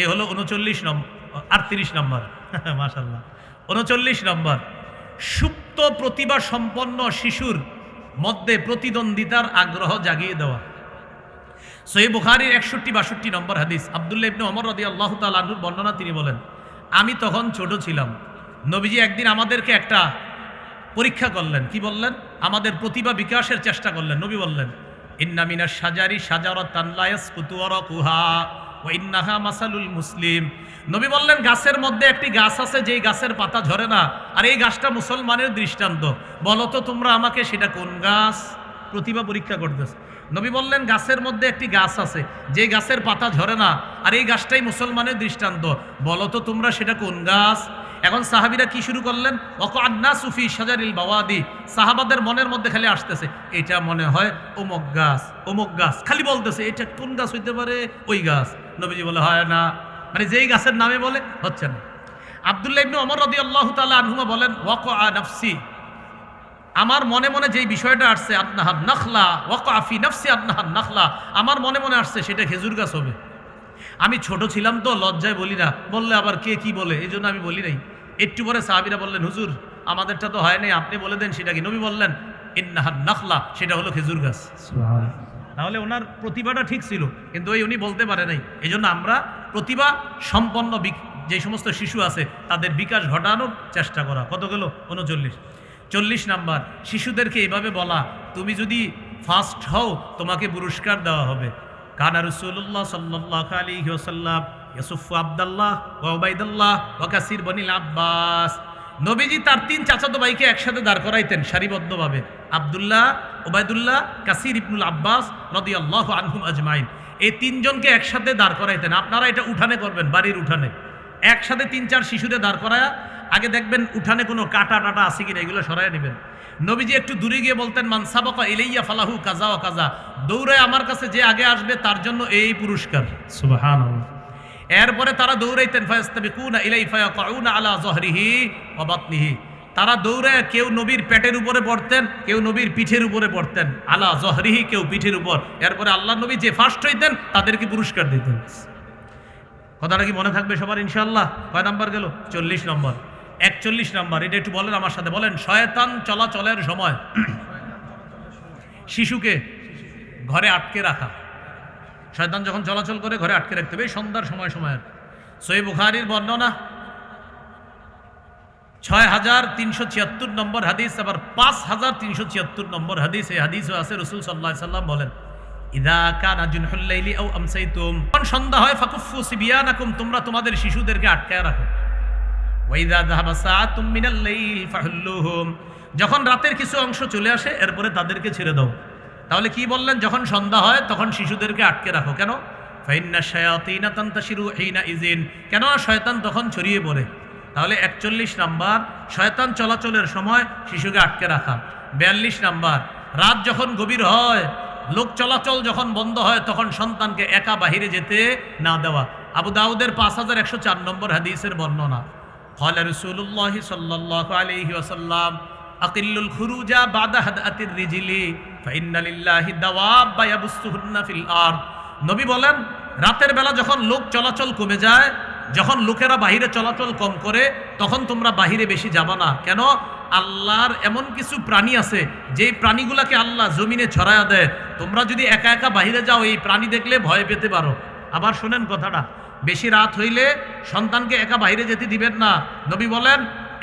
এ হলো 39 নম্বর, 38 নম্বর মাশাআল্লাহ। 39 নম্বর, সুপ্ত প্রতিভা সম্পন্ন শিশুর মধ্যে প্রতিদ্বন্দ্বিতার আগ্রহ জাগিয়ে দেওয়া। সহিহ বুখারীর 61-62 নম্বর হাদিস, আব্দুল্লাহ ইবনে ওমর রাদিয়াল্লাহু তাআলা আনহুর বর্ণনা, তিনি বলেন আমি তখন ছোট ছিলাম, নবীজি একদিন আমাদেরকে একটা পরীক্ষা করলেন। কি বললেন? আমাদের প্রতিভা বিকাশের চেষ্টা করলেন। নবী বললেন ইন্না মিনাশ শাজারি শাজারাতান লা ইয়াসকুতু ওয়ারাকুহা ওয়া ইন্নাহা মাসালুল মুসলিম। নবী বললেন গাছের মধ্যে একটি গাছ আছে যেই গাছের পাতা ঝরে না, আর এই গাছটা মুসলমানের দৃষ্টান্ত। বলো তো তোমরা আমাকে সেটা কোন গাছ? প্রতিভা পরীক্ষা করতেছে। নবী বললেন গাছের মধ্যে একটি গাছ আছে যে গাছের পাতা ঝরে না, আর এই গাছটাই মুসলমানের দৃষ্টান্ত। বলো তো তোমরা সেটা কোন গাছ? এখন সাহাবীরা কি শুরু করলেন? ওয়াকান্না সুফি শাজারিল বাওয়াদি। সাহাবাদের মনের মধ্যে খালি আসতেছে এটা মনে হয় অমুক গাছ, অমুক গাছ, খালি বলতেছে এটা কোন গাছ হইতে পারে? ওই গাছ। নবীজি বলে হয় না, মানে যেই গাছের নামে বলে হচ্ছে না। আব্দুল্লাহ ইবনে ওমর রাদিয়াল্লাহু তাআলা আনহুমা বলেন ওয়াকা নাফসি, আমার মনে মনে যেই বিষয়টা আসছে আন্নাহার নাখলা, ওয়াকা ফি নাফসি আন্নাহার নাখলা, আমার মনে মনে আসছে সেটা খেজুর গাছ হবে। আমি ছোট ছিলাম তো লজ্জায় বলি না, বললে আবার কে কি বলে, এই জন্য আমি বলি নাই। একটু পরে সাহাবীরা বললেন হুজুর আমাদেরটা তো হয় নাই, আপনি বলে দেন সেটা কি। নবী বললেন ইন্নাহার নাখলা, সেটা হলো খেজুর গাছ। তাহলে ওনার প্রতিভাটা ঠিক ছিল, কিন্তু ওই উনি বলতে পারে নাই। এই জন্য আমরা প্রতিভা সম্পন্ন যে সমস্ত শিশু আছে তাদের বিকাশ ঘটানোর চেষ্টা করা। কত গেল? 39। 40 নাম্বার, শিশুদেরকে এভাবে বলা তুমি যদি ফার্স্ট হও তোমাকে পুরস্কার দেওয়া হবে। কানা রাসূলুল্লাহ সাল্লাল্লাহু আলাইহি ওয়াসাল্লাম ইয়াসুফু আব্দুল্লাহ ওয়া উবাইদুল্লাহ ওয়া কাসির বনিল আব্বাস। নবীজি তার 3 চাচাতো ভাইকে একসাথে দাঁড় করাইতেন সারিবদ্ধভাবে, আব্দুল্লাহ, উবাইদুল্লাহ, কাসির ইবনুল আব্বাস রাদিয়াল্লাহু আনহুম আজমাইন। এই 3 জনকে একসাথে দাঁড় করাইতেন। আপনারা এটা উঠানে করবেন, বাড়ির উঠানে একসাথে 3-4 শিশুরে দাঁড় করায়া আগে দেখবেন উঠানে কোনো কাটা টাটা আছে কিনা, এগুলো সরাই নেবেন। নবীজি একটু দূরে গিয়ে বলতেন মান সাবাকা ইলাইয়া ফালাহু কাজা ওয়া কাজা, দৌড়ায় আমার কাছে যে আগে আসবে তার জন্য এই পুরস্কার। সুবহানাল্লাহ। এরপরে তারা দৌড়াইতেন ফায়াস্তাবিকুনা ইলাই ফায়াকাউনা আলা যহরিহি ওয়া বাতনিহি, তারা দৌড়ায় কেউ নবীর পেটের উপরে পড়তেন, কেউ নবীর পিঠের উপরে পড়তেন, আলা যহরিহি কেউ পিঠের উপর। এরপরে আল্লাহ নবী যে ফার্স্ট হইতেন তাদেরকে পুরস্কার দিতেন। কথাটা কি মনে থাকবে সবার ইনশাআল্লাহ? কয় নাম্বার গেল? 40 নম্বর। 41 নম্বর, এটা একটু বলেন আমার সাথে, বলেন শয়তান চলাচলের সময় শিশুকে ঘরে আটকে রাখা। শয়তান যখন চলাচল করে ঘরে আটকে রাখতে হবে, সন্ধ্যার সময় সময়। সহিহ বুখারীর বর্ণনা 6376 নম্বর হাদিস, আবার 5376 নম্বর হাদিস। এই হাদিসও আছে, রাসূল সাল্লাল্লাহু আলাইহি সাল্লাম বলেন ইদা কানা জুনহুল লাইলি আও আমসাইতুম, যখন সন্ধ্যা হয় ফাকুফু সিবিয়ানাকুম, তোমরা তোমাদের শিশুদেরকে আটকায় রাখো। ওয়াইদা যাহাবা সাআতুম মিনাল লাইল ফাহুল্লুহুম, যখন রাতের কিছু অংশ চলে আসে এরপরে তাদেরকে ছেড়ে দাও। তাহলে কি বললেন? যখন সন্ধ্যা হয় তখন শিশুদেরকে আটকে রাখো। কেন? ফাইন্না শায়াতিনা তানতাশিরু হিনা ইযিন, কেন শয়তান তখন ছড়িয়ে পড়ে। তাহলে 41 নাম্বার, শয়তান চলাচলের সময় শিশুকে আটকে রাখা। 42 নাম্বার, রাত যখন গভীর হয়, লোক চলাচল যখন বন্ধ হয় তখন সন্তানকে একা বাহিরে যেতে না দেওয়া। আবু দাউদের 5104 নম্বর হাদিসের বর্ণনা, ক্বালা রাসূলুল্লাহ সাল্লাল্লাহু আলাইহি ওয়াসাল্লাম আকিল্লুল খুরুজা বাদা হাদাতির রিজলি ফাইন্না লিল্লাহি দাওয়াবা ইয়াবুসুহুন্না ফিল আরদ। নবী বলেন রাতের বেলা যখন লোক চলাচল কমে যায়, যখন লোকেরা বাহিরে চলাচল কম করে, তখন তোমরা বাহিরে বেশি যাবা না। কেন? আল্লাহর এমন কিছু প্রাণী আছে যেই প্রাণীগুলাকে আল্লাহ জমিনে ছড়ায়া দেয়। তোমরা যদি একা একা বাহিরে যাও, এই প্রাণী দেখলে ভয় পেতে পারো। আবার শোনেন কথাটা, বেশি রাত হইলে সন্তানকে একা বাহিরে যেতে দিবেন না। নবী বলেন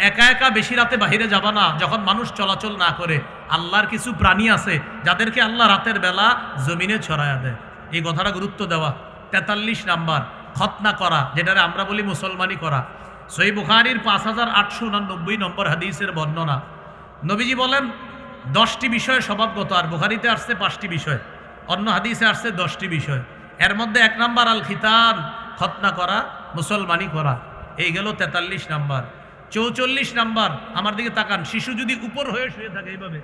একা একা বেশি রাতে বাহিরে যাবা না যখন মানুষ চলাচল না করে। আল্লাহর কিছু প্রাণী আছে যাদেরকে আল্লাহ রাতের বেলা জমিনে ছড়ায়া দেয়, এই কথাটা গুরুত্ব দেওয়া। 43 নাম্বার, খতনা করা, যেটারে আমরা বলি মুসলমানি করা। সহিহ বুখারীর 5889 নম্বর হাদিসের বর্ণনা, নবীজি বলেন 10টি বিষয় স্বভাবগত, আর বুখারীতে আসছে 5টি বিষয়, অন্য হাদিসে আসছে 10টি বিষয়। এর মধ্যে 1 নাম্বার আল খিতান, খতনা করা, মুসলমানি করা। এই গেল 43 নাম্বার। 44 নাম্বার, আমার দিকে তাকান, শিশু যদি উপর হয়ে শুয়ে থাকে এইভাবে,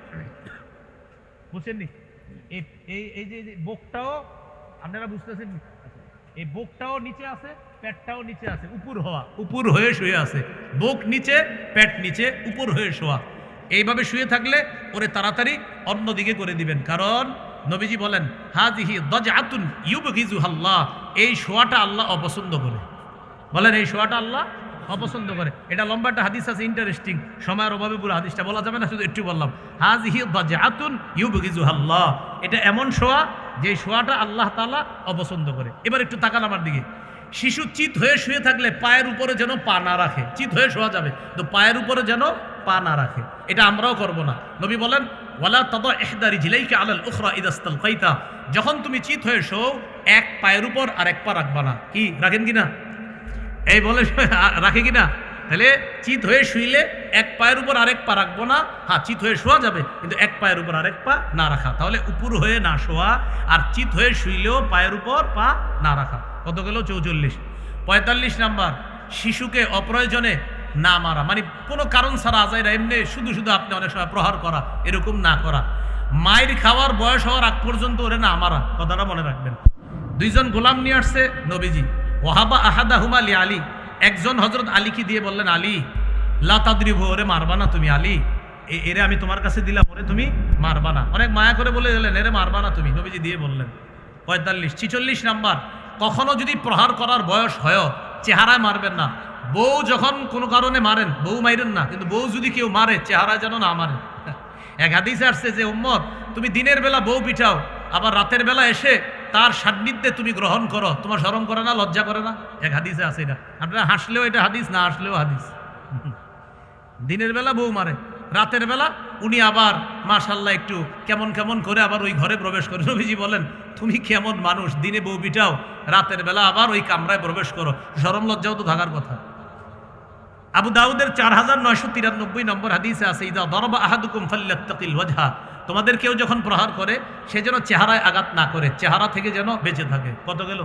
বুঝছেননি? এই যে বুকটাও আপনারা বুঝতেছেন, এই বুকটাও নিচে আছে, পেটটাও নিচে আছে, উপর হয়ে শুয়ে আছে, বুক নিচে, পেট নিচে, উপর হয়ে শোয়া। এইভাবে শুয়ে থাকলে ওরে তাড়াতাড়ি অন্যদিকে করে দিবেন, কারণ নবীজি বলেন হাযিহি দাজআতুন ইউবগিজুহাল্লাহ, এই শোয়াটা আল্লাহ অপছন্দ করে। বলেন এই শোয়াটা আল্লাহ অপছন্দ করে। এটা লম্বা একটা হাদিস আছে, ইন্টারেস্টিং, সময়ের অভাবে পুরো হাদিসটা বলা যাবে না, শুধু একটু বললাম। হাযিহি দাজআতুন ইউবগিজুহাল্লাহ, এটা এমন শোয়া যে শোয়াটা আল্লাহ তাআলা অপছন্দ করে। এবার একটু তাকান আমার দিকে। শিশু চিত হয়ে শুয়ে থাকলে পায়ের উপরে যেন পা না রাখে, চিত হয়ে শোয়া যাবে তো পায়ের উপরে যেন পা না রাখে, এটা আমরাও করব না। নবী বলেন ওয়ালা তাদা ইহদা রিজলাইকা আলাল উখরা ইযা ইসতালকাইতা, যখন তুমি চিত হয়ে শো এক পায়ের উপর আরেক পা রাখবা না। কি রাখেন কিনা? এই বলে রাখে কিনা? তাহলে চিত হয়ে শুইলে এক পায়ের উপর আরেক পা রাখবো না। হ্যাঁ, চিত হয়ে শোয়া যাবে কিন্তু এক পায়ের উপর আরেক পা না রাখা, তাহলে উপর হয়ে না শোয়া, আর চিত হয়ে শুইলেও পায়ের উপর পা না রাখা। কত গেল? 44। 45 নাম্বার, শিশুকে অপ্রয়োজনে না মারা, মানে কোনো কারণ ছাড়া আজাইরা এমনি শুধু শুধু আপনি অনেক সময় প্রহার করা, এরকম না করা। মায়ের খাওয়ার বয়স হওয়ার আগ পর্যন্ত ওরে না মারা, কথাটা মনে রাখবেন। 2 জন গোলাম নিয়ে আসছে নবীজি, ওয়াহাবা আহাদাহুমা লি আলী, একজন হযরত আলীকে দিয়ে বললেন আলী লা তাদরিবু, ওরে মারবা না তুমি আলী, এরে আমি তোমার কাছে দিলাম, ওরে তুমি মারবা না। অনেক মায়া করে বলে দিলেন এরে মারবা না তুমি, নবীজি দিয়ে বললেন। 45। 46 নাম্বার, কখনো যদি প্রহার করার বয়স হয় চেহারায় মারবেন না। বউ যখন কোনো কারণে মারেন, বউ মাইরেন না, কিন্তু বউ যদি কেউ মারে চেহারায় যেন না মারে। এক হাদিসে আসছে যে উম্মত তুমি দিনের বেলা বউ পিঠাও, আবার রাতের বেলা এসে তার সান্নিধ্যে তুমি গ্রহণ করো, তোমার শরম করে না, লজ্জা করে না? এক হাদিসে আছে এটা, আপনারা হাসলেও এটা হাদিস, না হাসলেও হাদিস। দিনের বেলা বউ মারে, রাতের বেলা উনি আবার মাশাআল্লাহ একটু কেমন কেমন করে আবার ওই ঘরে প্রবেশ করে। নবীজি বলেন তুমি কেমন মানুষ, দিনে বউ পিঠাও, রাতের বেলা আবার ওই কামরায় প্রবেশ করো, শরম লজ্জাও তো থাকার কথা। আবু দাউদের 4993 নম্বর হাদিসে আছে ইদা দরবা আহাদুকুম ফাল্যাত্তাকিল ওয়াজহা, তোমাদের কেউ যখন প্রহার করে সে যেন চেহারায় আঘাত না করে, চেহারা থেকে যেন বেঁচে থাকে। কত গেল?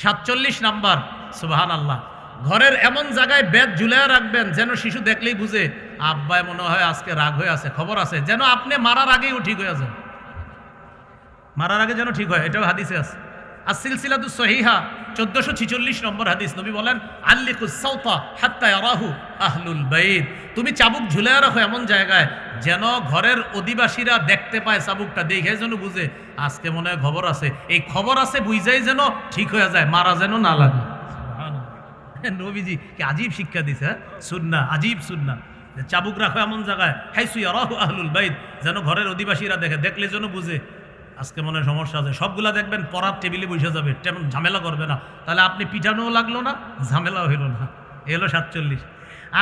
47 নাম্বার, সুবহানাল্লাহ, ঘরের এমন জায়গায় বেত ঝুলাইয়া রাখবেন যেন শিশু দেখলেই বুঝে আব্বাই মনে হয় আজকে রাগ হয়ে আছে, খবর আছে, যেন আপনি মারার আগেই ও ঠিক হয়ে যান, মারার আগে যেন ঠিক হয়, এটাও হাদিসে আছে। আসিলসিলাতুস সহিহা 1446 নম্বর হাদিস, নবী বলেন আল্লিকুস সাওতা হাত্তা ইয়ারাহু আহলুল বাইত, তুমি চাবুক ঝুলাইয়া রাখো এমন জায়গায় যেন ঘরের অধিবাসীরা দেখতে পায়, চাবুকটা দেখে যেন বুঝে আজকে মনে হয় খবর আছে, এই খবর আছে বুঝাই যেন ঠিক হয়ে যায়, মারা যেন না লাগে। নবীজি কি আজীব শিক্ষা দিছে, সুন্নাহ, আজীব সুন্নাহ। চাবুক রাখো এমন জায়গায় হাইসু ইয়ারাহু আহলুল বাইত, যেন ঘরের অধিবাসীরা দেখে, দেখলে যেন বুঝে আজকে মনে সমস্যা আছে। সবগুলা দেখবেন পড়ার টেবিলে বসে যাবে, তেমন ঝামেলা করবে না, তাহলে আপনি পিটানোও লাগলো না, ঝামেলাও হইল না। এলো 47।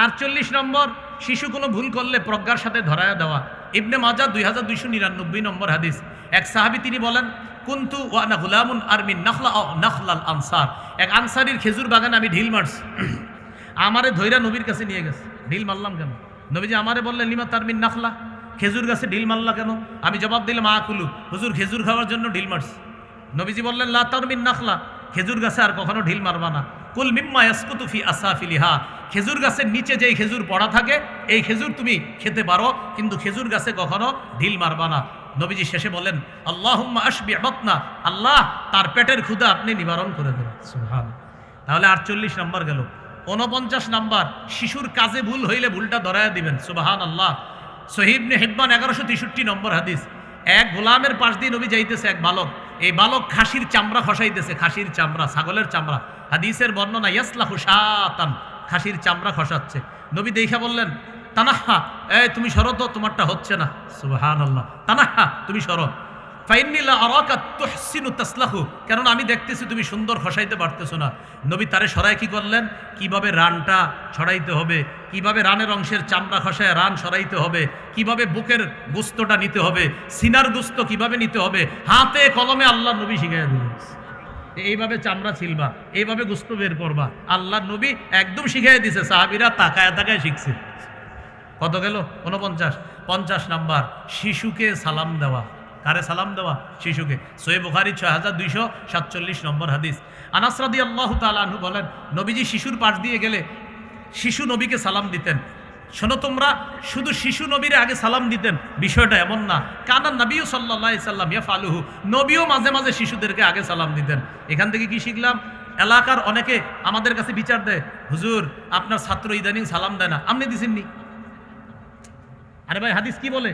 48 নম্বর, শিশু কোনো ভুল করলে প্রজ্ঞার সাথে ধরায়া দেওয়া। ইবনে মাজাহ 2299 নম্বর হাদিস, এক সাহাবী তিনি বলেন কুনতু ওয়া আনা গুলামুন আরমিন নাখলাল আনসার, এক আনসারীর খেজুর বাগানে আমি ঢিল মারছি, আমারে ধৈরা নবীর কাছে নিয়ে গেছে। ঢিল মারলাম কেন? নবীজি আমারে বললেন লিমা তারমিন নাখলা, খেজুর গাছে ঢিল মারলা কেন? আমি জবাব দিলাম আকুলু, হুজুর খেজুর খাওয়ার জন্য ঢিল মারছি। নবীজি বললেন লা তারমিন নাখলা, খেজুর গাছে আর কখনো ঢিল মারবা না। কুল মিম্মা ইয়াসকুতু ফি আসাফিলিহা, খেজুর গাছের নিচে যেই খেজুর পড়া থাকে এই খেজুর তুমি খেতে পারো, কিন্তু খেজুর গাছে কখনো ঢিল মারবা না। নবীজি শেষে বলেন আল্লাহুম্মা আশবি বাতনা, আল্লাহ তার পেটের ক্ষুধা আপনি নিবারণ করে দেন। সুবহান। তাহলে 48 নাম্বার গেল। 49 নাম্বার, শিশুর কাজে ভুল হইলে ভুলটা ধরায়া দিবেন। সুবহানাল্লাহ। সহিহ ইবনে হিব্বান 1163 নম্বর হাদিস, এক গোলামের পাশ দিয়ে নবী যাইতেছে এক বালক, এই বালক খাসির চামড়া খসাইতেছে, খাসির চামড়া, ছাগলের চামড়া। হাদিসের বর্ণনা ইয়াসলাহু শাতান, খাসির চামড়া খসাচ্ছে। নবী দেখা বললেন তানাহা, এই তুমি সরো তো, তোমারটা হচ্ছে না। সুবহানাল্লাহ। তানাহা, তুমি সরো। ফাইন্নী লা আরাকা তুহসিনু তাসলাহু, কারণ আমি দেখতেছি তুমি সুন্দর খসাইতে পারতেছো না। নবী তারে সরাই কি করলেন, কিভাবে রানটা ছড়াইতে হবে, কিভাবে রানের অংশের চামড়া খসায় রান সরাইতে হবে, কিভাবে বুকের গোস্তটা নিতে হবে, সিনার গোস্ত কিভাবে নিতে হবে, হাতে কলমে আল্লাহ নবী শিখাইয়া দিলেন। এইভাবে চামড়া ছিলবা, এইভাবে গোস্ত বের করবা, আল্লাহ নবী একদম শিখাইয়া দিছে, সাহাবীরা তাকায় তাকায় শিখছে। কত গেল? 49। 50 নাম্বার, শিশুকে সালাম দেওয়া। কারে সালাম দেওয়া? শিশুকে। সহিহ বুখারী 6247 নম্বর হাদিস। আনাস রাদিয়াল্লাহু তাআলা আনহু বলেন, নবীজি শিশুর পাশ দিয়ে গেলে শিশু নবীকে সালাম দিতেন। শোনো তোমরা, শুধু শিশু নবীরে আগে সালাম দিতেন বিষয়টা এমন না। কানা নবী সাল্লাল্লাহু আলাইহি সাল্লাম ইয়াফালুহু, নবীও মাঝে মাঝে শিশুদেরকে আগে সালাম দিতেন। এখান থেকে কি শিখলাম? এলাকার অনেকে আমাদের কাছে বিচার দেয়, হুজুর আপনার ছাত্র ইদানিং সালাম দেয় না, আপনি দিছেননি? আরে ভাই, হাদিস কি বলে?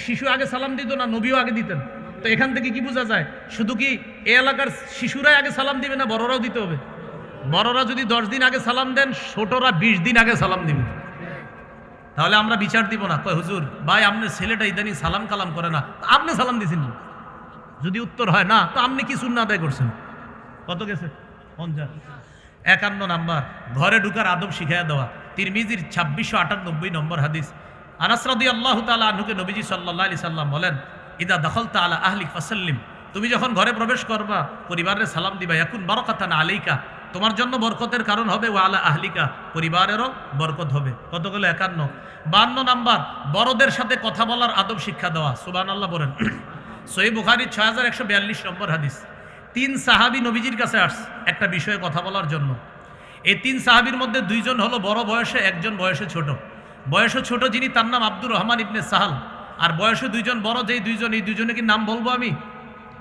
শিশু আগে সালাম দিত না, নবীও আগে দিতেন। তো এখান থেকে কি বোঝা যায়? শুধু কি এই এলাকার শিশুরাই আগে সালাম দিবে না বড়রাও দিতে হবে? বড়রা যদি 10 দিন আগে সালাম দেন, ছোটরা 20 দিন আগে সালাম দিবে। তাহলে আমরা বিচার দিব না, কয় হুজুর ভাই আপনার ছেলেটা ইদানিং সালাম কালাম করে না, আপনি সালাম দিয়েছেন? যদি উত্তর হয় না, তো আপনি কি সুন্নাহ আদায় করছেন? কত গেছে? 50। 51 নাম্বার, ঘরে ঢুকার আদব শিখাইয়া দেওয়া। তিরমিজির 2698 নম্বর হাদিস। আনাস রাদিয়াল্লাহু তাআলা আনহুকে নবীজি সাল্লাল্লাহু আলাইহি সাল্লাম বলেন, ইদা দাখালতা আলা আহলিক ফাসাল্লিম, তুমি যখন ঘরে প্রবেশ করবা পরিবারের সালাম দিবা। ইয়াকুন বারাকাতান আলাইকা, তোমার জন্য বরকতের কারণ হবে। ওয়া আলা আহলিকা, পরিবারেরও বরকত হবে। কত গেল? 51। 52 নাম্বার, বড়দের সাথে কথা বলার আদব শিক্ষা দেওয়া। সুবহানাল্লাহ বলেন। সহিহ বুখারী 6142 নম্বর হাদিস। 3 সাহাবী নবীজির কাছে আসছে একটা বিষয়ে কথা বলার জন্য। এই 3 সাহাবীর মধ্যে 2 জন হলো বড় বয়সে, একজন বয়সে ছোট। বয়সে ছোট যিনি, তার নাম আব্দুর রহমান ইবনে সাহাল। আর বয়সে 2 জন বড়, যেই 2 জন, এই 2 জনের কি নাম বলবো আমি?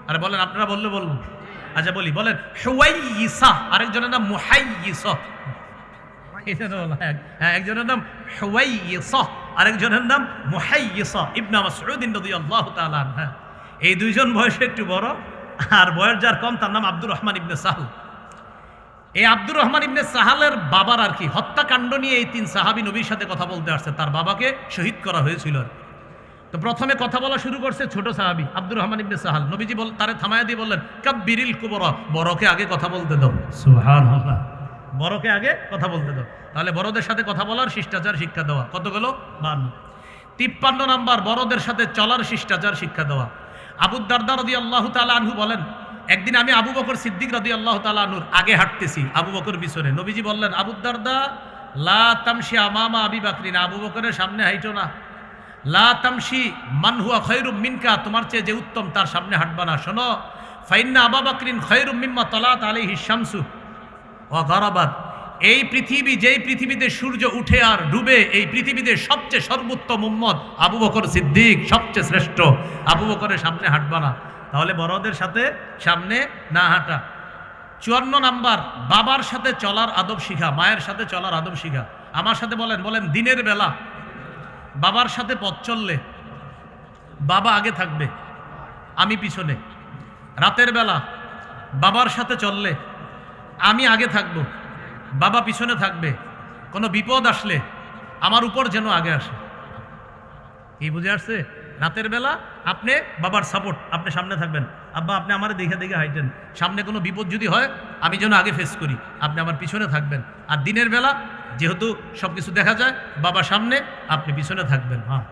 আরে বলেন, আপনারা বললে বলবো। আচ্ছা বলি, বলেন। হুয়াইয়িসা, আরেকজনের নাম মুহাইয়িসা। হ্যাঁ, একজনের নাম হুয়াইয়িসা, আরেকজনের নাম মুহাইয়িসা ইবনে মাসউদ রাদিয়াল্লাহু তাআলা আনহু। হ্যাঁ, এই 2 জন বয়সে একটু বড়, আর বয়স যার কম তার নাম আব্দুর রহমান ইবনে সাহাল। এই আব্দুর রহমান ইবনে সাহালের বাবার আর কি হত্যাকাণ্ড নিয়ে এই 3 সাহাবী নবীর সাথে কথা বলতে আসছে। তার বাবাকে শহীদ করা হয়েছিল। তো প্রথমে কথা বলা শুরু করছে ছোট সাহাবী আব্দুর রহমান ইবনে সাহাল। নবীজি তারে থামায়া দিয়ে বললেন, কাব্বিরিল কুবরা, বড়কে আগে কথা বলতে দাও। সুবহানাল্লাহ, বড়কে আগে কথা বলতে দাও। তাহলে বড়দের সাথে কথা বলার শিষ্টাচার শিক্ষা দেওয়া। কত গেল? 52। 53 নাম্বার, বড়দের সাথে চলার শিষ্টাচার শিক্ষা দেওয়া। আবু দারদা রাদিয়াল্লাহু তাআলা আনহু বলেন, একদিন আমি আবু বকর সিদ্দিক রাদিয়াল্লাহু তাআলা আনহুর আগে হাঁটতেছি, আবু বকর পিছনে। নবীজি বললেন, আবু দারদা লা তামশি আমামা আবি বকরিন, আবু বকরের সামনে হাঁটো না। লা তামশি মান হুয়া খায়রুম মিনকা, তোমার চেয়ে যে উত্তম তার সামনে হাঁটবা না। শোনো, ফাইন্না আবু বকরিন খায়রুম মিম্মা তালাত আলাইহি শামসু ওয়া গারাবাত, এই পৃথিবী, যেই পৃথিবীতে সূর্য উঠে আর ডুবে, এই পৃথিবীতে সবচেয়ে সর্বোত্তম উম্মত আবু বকর সিদ্দিক, সবচেয়ে শ্রেষ্ঠ। আবু বকরের সামনে হাঁটবা না। তাহলে বড়দের সাথে সামনে না হাঁটা। 54 নাম্বার, বাবার সাথে চলার আদব শিখা, মায়ের সাথে চলার আদব শিখা। আমার সাথে বলেন, বলেন। দিনের বেলা বাবার সাথে পথ চললে বাবা আগে থাকবে, আমি পিছনে। রাতের বেলা বাবার সাথে চললে আমি আগে থাকব, বাবা পিছনে থাকবে। কোনো বিপদ আসলে আমার উপর যেন আগে আসে। এই বুঝে আসছে? রাতের বেলা আপনি বাবার সাপোর্ট, আপনি সামনে থাকবেন। আব্বা আপনি আমার দেখে দেখে হাইটেন, সামনে কোনো বিপদ যদি হয় আমি যেন আগে ফেস করি, আপনি আমার পিছনে থাকবেন। আর দিনের বেলা যেহেতু সব কিছু দেখা যায়, বাবা সামনে, আপনি পিছনে থাকবেন। হ্যাঁ।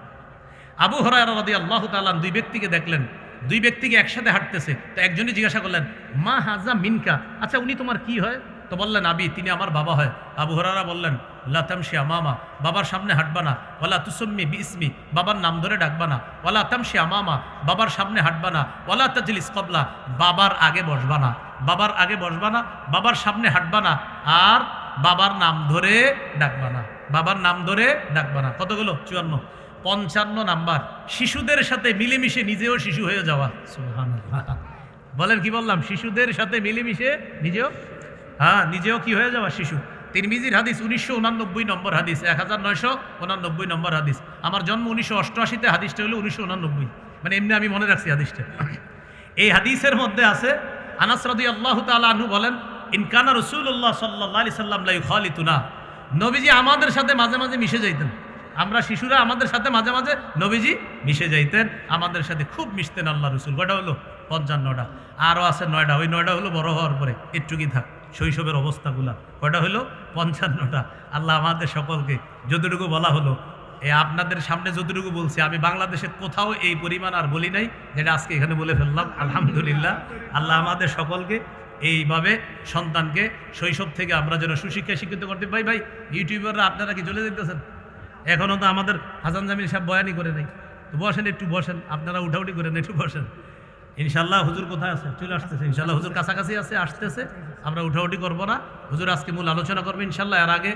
আবু হুরায়রা রাদিয়াল্লাহু তাআলা 2 ব্যক্তিকে দেখলেন, 2 ব্যক্তিকে একসাথে হাঁটতেছে। তো একজনই জিজ্ঞাসা করলেন, মা হাজা মিনকা, আচ্ছা উনি তোমার কি হয়? তো বললেন, আবি, তিনি আমার বাবা হয়। আবু হুরায়রা বললেন, লা তামশি আমামা, বাবার সামনে হাঁটবা না। ওয়ালা তুসাম্মি বিইসমি, বাবার নাম ধরে ডাকবা না। ওয়ালা তামশি আমামা, বাবার সামনে হাঁটবা না। ওয়ালা তাজলিস ক্বাবলা, বাবার আগে বসবা না। বাবার আগে বসবা না, বাবার সামনে হাঁটবা না, আর বাবার নাম ধরে ডাকবা না। বাবার নাম ধরে ডাকবা না। কতগুলো? 54। 55 নাম্বার, শিশুদের সাথে মিলেমিশে নিজেও শিশু হয়ে যাওয়া। সুবহানাল্লাহ, বলেন কি বললাম? শিশুদের সাথে মিলেমিশে নিজেও, হ্যাঁ, নিজেও কি হয়ে যাওয়া? শিশু। তিরমিজির হাদিস 1989 নম্বর হাদিস, 1989 নম্বর হাদিস। আমার জন্ম 1988-তে, হাদিসটা হলো 1989, মানে এমনি আমি মনে রাখছি হাদিসটা। এই হাদিসের মধ্যে আছে, আনাস রাদিয়াল্লাহু তাআলা আনহু বলেন, ইনকানা রাসূলুল্লাহ সাল্লাল্লাহু আলাইহি সাল্লাম লা ইখালিতুনা, নবীজি আমাদের সাথে মাঝে মাঝে মিশে যাইতেন। আমরা শিশুরা আমাদের সাথে মাঝে মাঝে নবীজি মিশে যাইতেন, আমাদের সাথে খুব মিশতেন আল্লাহ রসুল। কয়টা হলো? 55টা। আরও আছে 9টা, ওই 9টা হলো বড় হওয়ার পরে, একটুকি থাক শৈশবের অবস্থাগুলা। কয়টা হলো? 55টা। আল্লাহ আমাদের সকলকে যতটুকু বলা হলো, আপনাদের সামনে যতটুকু বলছি, আমি বাংলাদেশের কোথাও এই পরিমাণ আর বলি নাই, যেটা আজকে এখানে বলে ফেললাম। আলহামদুলিল্লাহ, আল্লাহ আমাদের সকলকে এইভাবে সন্তানকে শৈশব থেকে আমরা যেন সুশিক্ষায় শিক্ষিত করতে পারি। ভাই ইউটিউবাররা আপনারা কি চলে যেতেছেন? এখনও তো আমাদের হাসান জামিল সাহেব বয়ানই করে নাই। তো বসেন, একটু বসেন, আপনারা উঠাউঠি করেন, একটু বসেন। ইনশাল্লাহ হুজুর কোথায় আছে? চলে আসতেছে ইনশাল্লাহ, হুজুর কাছাকাছি আছে, আসতেছে। আমরা উঠাউঠি করবো না, হুজুর আজকে মূল আলোচনা করবে ইনশাল্লাহ। এর আগে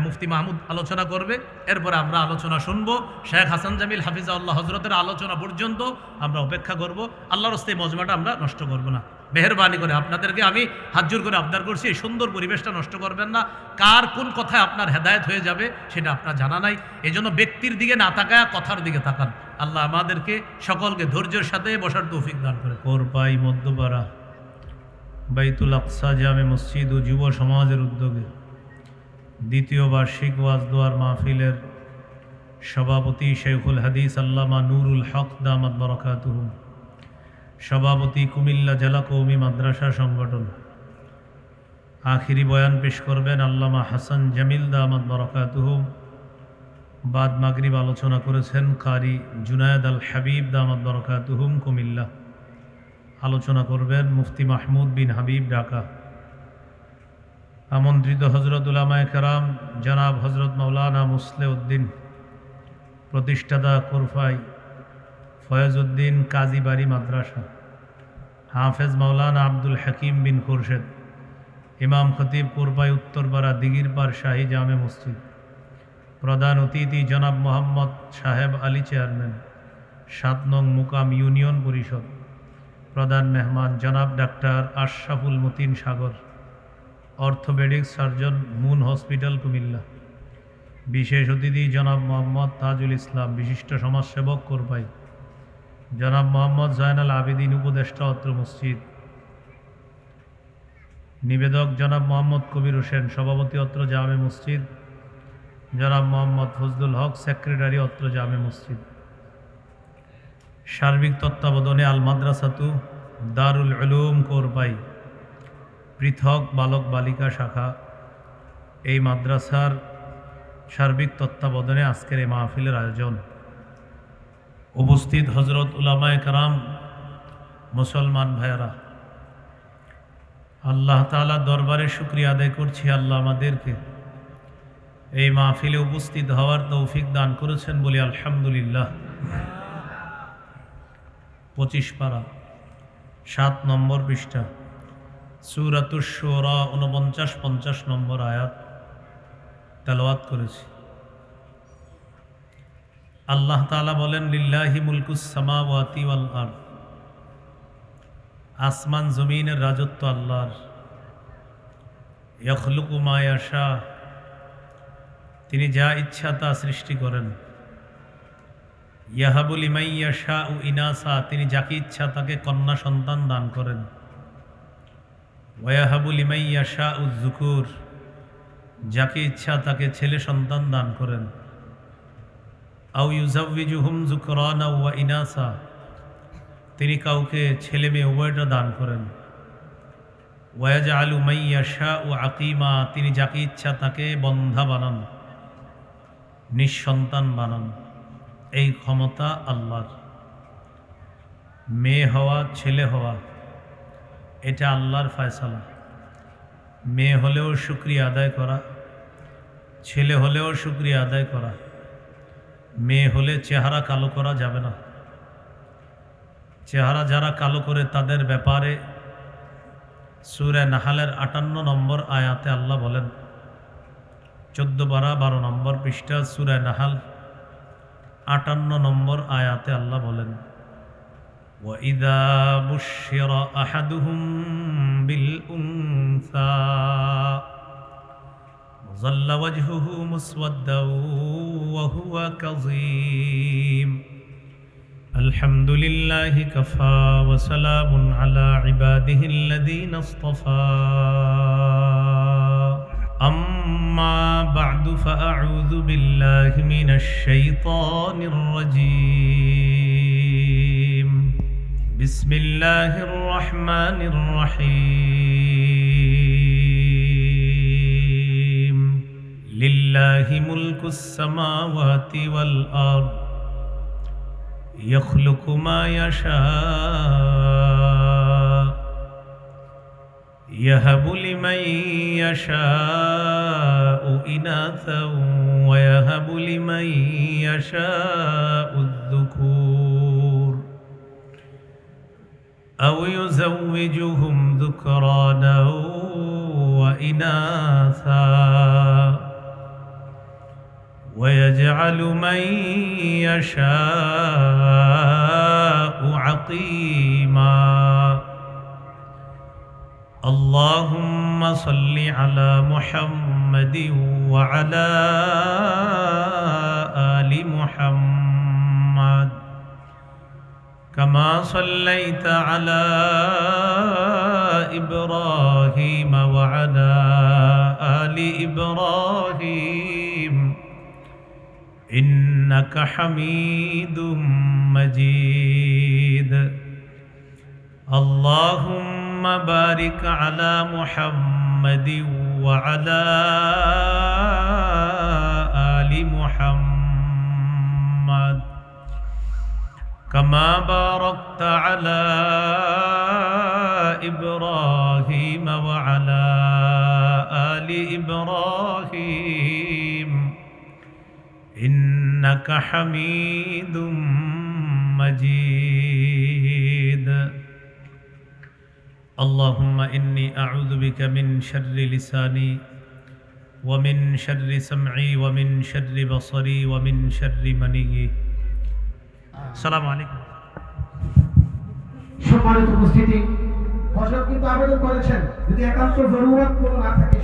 মুফতি মাহমুদ আলোচনা করবে, এরপরে আমরা আলোচনা শুনবো। শেখ হাসান জামিল হাফিজাউল্লাহ হজরতের আলোচনা পর্যন্ত আমরা অপেক্ষা করব। আল্লাহর রাস্তায় মজমাটা আমরা নষ্ট করব না। মেহেরবানি করে আপনাদেরকে আমি হাত জোর করে আবদার করছি, এই সুন্দর পরিবেশটা নষ্ট করবেন না। কার কোন কথায় আপনার হেদায়েত হয়ে যাবে সেটা আপনার জানা নাই, এই জন্য ব্যক্তির দিকে না তাকায় কথার দিকে তাকান। আল্লাহ আমাদেরকে সকলকে ধৈর্যের সাথে বসার তৌফিক দান করে। কোরপাই মধ্যপাড়া বাইতুল আকসা জামে মসজিদ ও যুব সমাজের উদ্যোগে দ্বিতীয় বার্ষিক ওয়াজ দোয়ার মাহফিলের সভাপতি শেখুল হাদিস আল্লামা নুরুল হক দামাত বরকাতুহু, সভাপতি কুমিল্লা জেলা কওমি মাদ্রাসা সংগঠন। আখিরি বয়ান পেশ করবেন আল্লামা হাসান জামিল দামাত বরকাতুহু। বাদ মাগরিব আলোচনা করেছেন কারি জুনায়েদ আল হাবিব দামাত বরকাতুহুম কুমিল্লা। আলোচনা করবেন মুফতি মাহমুদ বিন হাবিব ঢাকা। আমন্ত্রিত হজরত উলামায়ে কেরাম জনাব হজরত মাওলানা মুসলে উদ্দিন, প্রতিষ্ঠাতা কোরফাই ফয়েজউদ্দিন কাজীবাড়ি মাদ্রাসা, হাফেজ মাওলানা আব্দুল হাকিম বিন খুরশেদ, ইমাম খতিব কোরফাই উত্তরপাড়া দিগিরপাড় শাহী জামে মসজিদ। প্রধান অতিথি জনাব মোহাম্মদ সাহেব আলী চেয়ারম্যান, ৭ নং মুকাম ইউনিয়ন পরিষদ। প্রধান মেহমান জনাব doctor Ashraful Matin Sagar, orthopaedic surgeon, moon hospital Comilla. বিশেষ অতিথি জনাব মোহাম্মদ তাজুল ইসলাম, বিশিষ্ট সমাজসেবক কোরপাই। জনাব মোহাম্মদ জায়নাল আবেদিন, উপদেষ্টা অত্র মসজিদ। নিবেদক জনাব মোহাম্মদ কবির হোসেন, সভাপতি অত্র জামে মসজিদ। জনাব মোহাম্মদ ফজলুল হক, সেক্রেটারি অত্র জামে মসজিদ। সার্বিক তত্ত্বাবধানে আল মাদ্রাসাতু দারুল উলুম কোরপাই, পৃথক বালক বালিকা শাখা। এই মাদ্রাসার সার্বিক তত্ত্বাবধানে আজকের এই মাহফিলের আয়োজন। উপস্থিত হজরত উলামায়ে কেরাম, মুসলমান ভাইয়েরা, আল্লাহ তাআলা দরবারে শুকরিয়া আদায় করছি, আল্লাহ আমাদেরকে এই মাহফিলে উপস্থিত হওয়ার তৌফিক দান করেছেন বলি আলহামদুলিল্লাহ। 25 পারা 7 নম্বর পৃষ্ঠা, সূরাতুশ শুরা 49-50 নম্বর আয়াত তেলাওয়াত করেছি। আল্লাহ তাআলা বলেন, লিল্লাহি মুলকুস সামাওয়াতি ওয়াল আরদ, আসমান জমিনের রাজত্ব আল্লাহর। ইয়াখলুকু মা ইয়াশা, তিনি যা ইচ্ছা তা সৃষ্টি করেন। ইয়াহাবু লিমান ইয়াশাউ ইনাসা, তিনি যাকে ইচ্ছা তাকে কন্যা সন্তান দান করেন। ওয়াহাবু লিমান ইয়াশাউ যুকুর, যাকে ইচ্ছা তাকে ছেলে সন্তান দান করেন। আও ইউজাউযিজুহুম যুকরানা ওয়া ইনাসা, তিনি কাউকে ছেলে মেয়ে উভয়টা দান করেন। ওয়াজআলু মান ইয়াশাউ আকিমা, তিনি যাকে ইচ্ছা তাকে বন্ধা বানান, নিঃসন্তান বানান। এই ক্ষমতা আল্লাহর। মেয়ে হওয়া ছেলে হওয়া এটা আল্লাহর ফয়সালা। মেয়ে হলেও শুকরিয়া আদায় করা, ছেলে হলেও শুকরিয়া আদায় করা। মেয়ে হলে চেহারা কালো করা যাবে না। চেহারা যারা কালো করে তাদের ব্যাপারে সূরা নাহালের 58 নম্বর আয়াতে আল্লাহ বলেন, 14 পারা 12 নম্বর পৃষ্ঠা সূরা নাহাল 58 নম্বর আয়াতে আল্লাহ বলেন, وَإِذَا بُشِّرَ أَحَدُهُم بِالْأُنثَى ظَلَّ وَجْهُهُ مُسْوَدًّا وَهُوَ كَظِيمٌ الحمد لله كفى وسلام على عباده الذين اصطفى أما بعد فأعوذ بالله من الشيطان الرجيم بسم الله الرحمن الرحيم لله ملك السماوات والأرض يخلق ما يشاء يهب لمن يشاء إناثا ويهب لمن يشاء الذكور أو يزوجهم ذكرانا وإناثا ويجعل من يشاء عقيما اللهم صل على محمد وعلى آل محمد كما صليت على إبراهيم وعلى آل إبراهيم إنك حميد مجيد اللهم بارك على محمد وعلى آل محمد كما باركت على إبراهيم وعلى آل إبراهيم إنك حميد مجيد اللهم إني أعوذ بك من شر لساني ومن شر سمعي ومن شر بصري ومن شر مني السلام عليكم সম্মানিত উপস্থিতি হযরত কিন্তু আবেদন করেছেন যদি একান্ত জরুরত কোনো না থাকে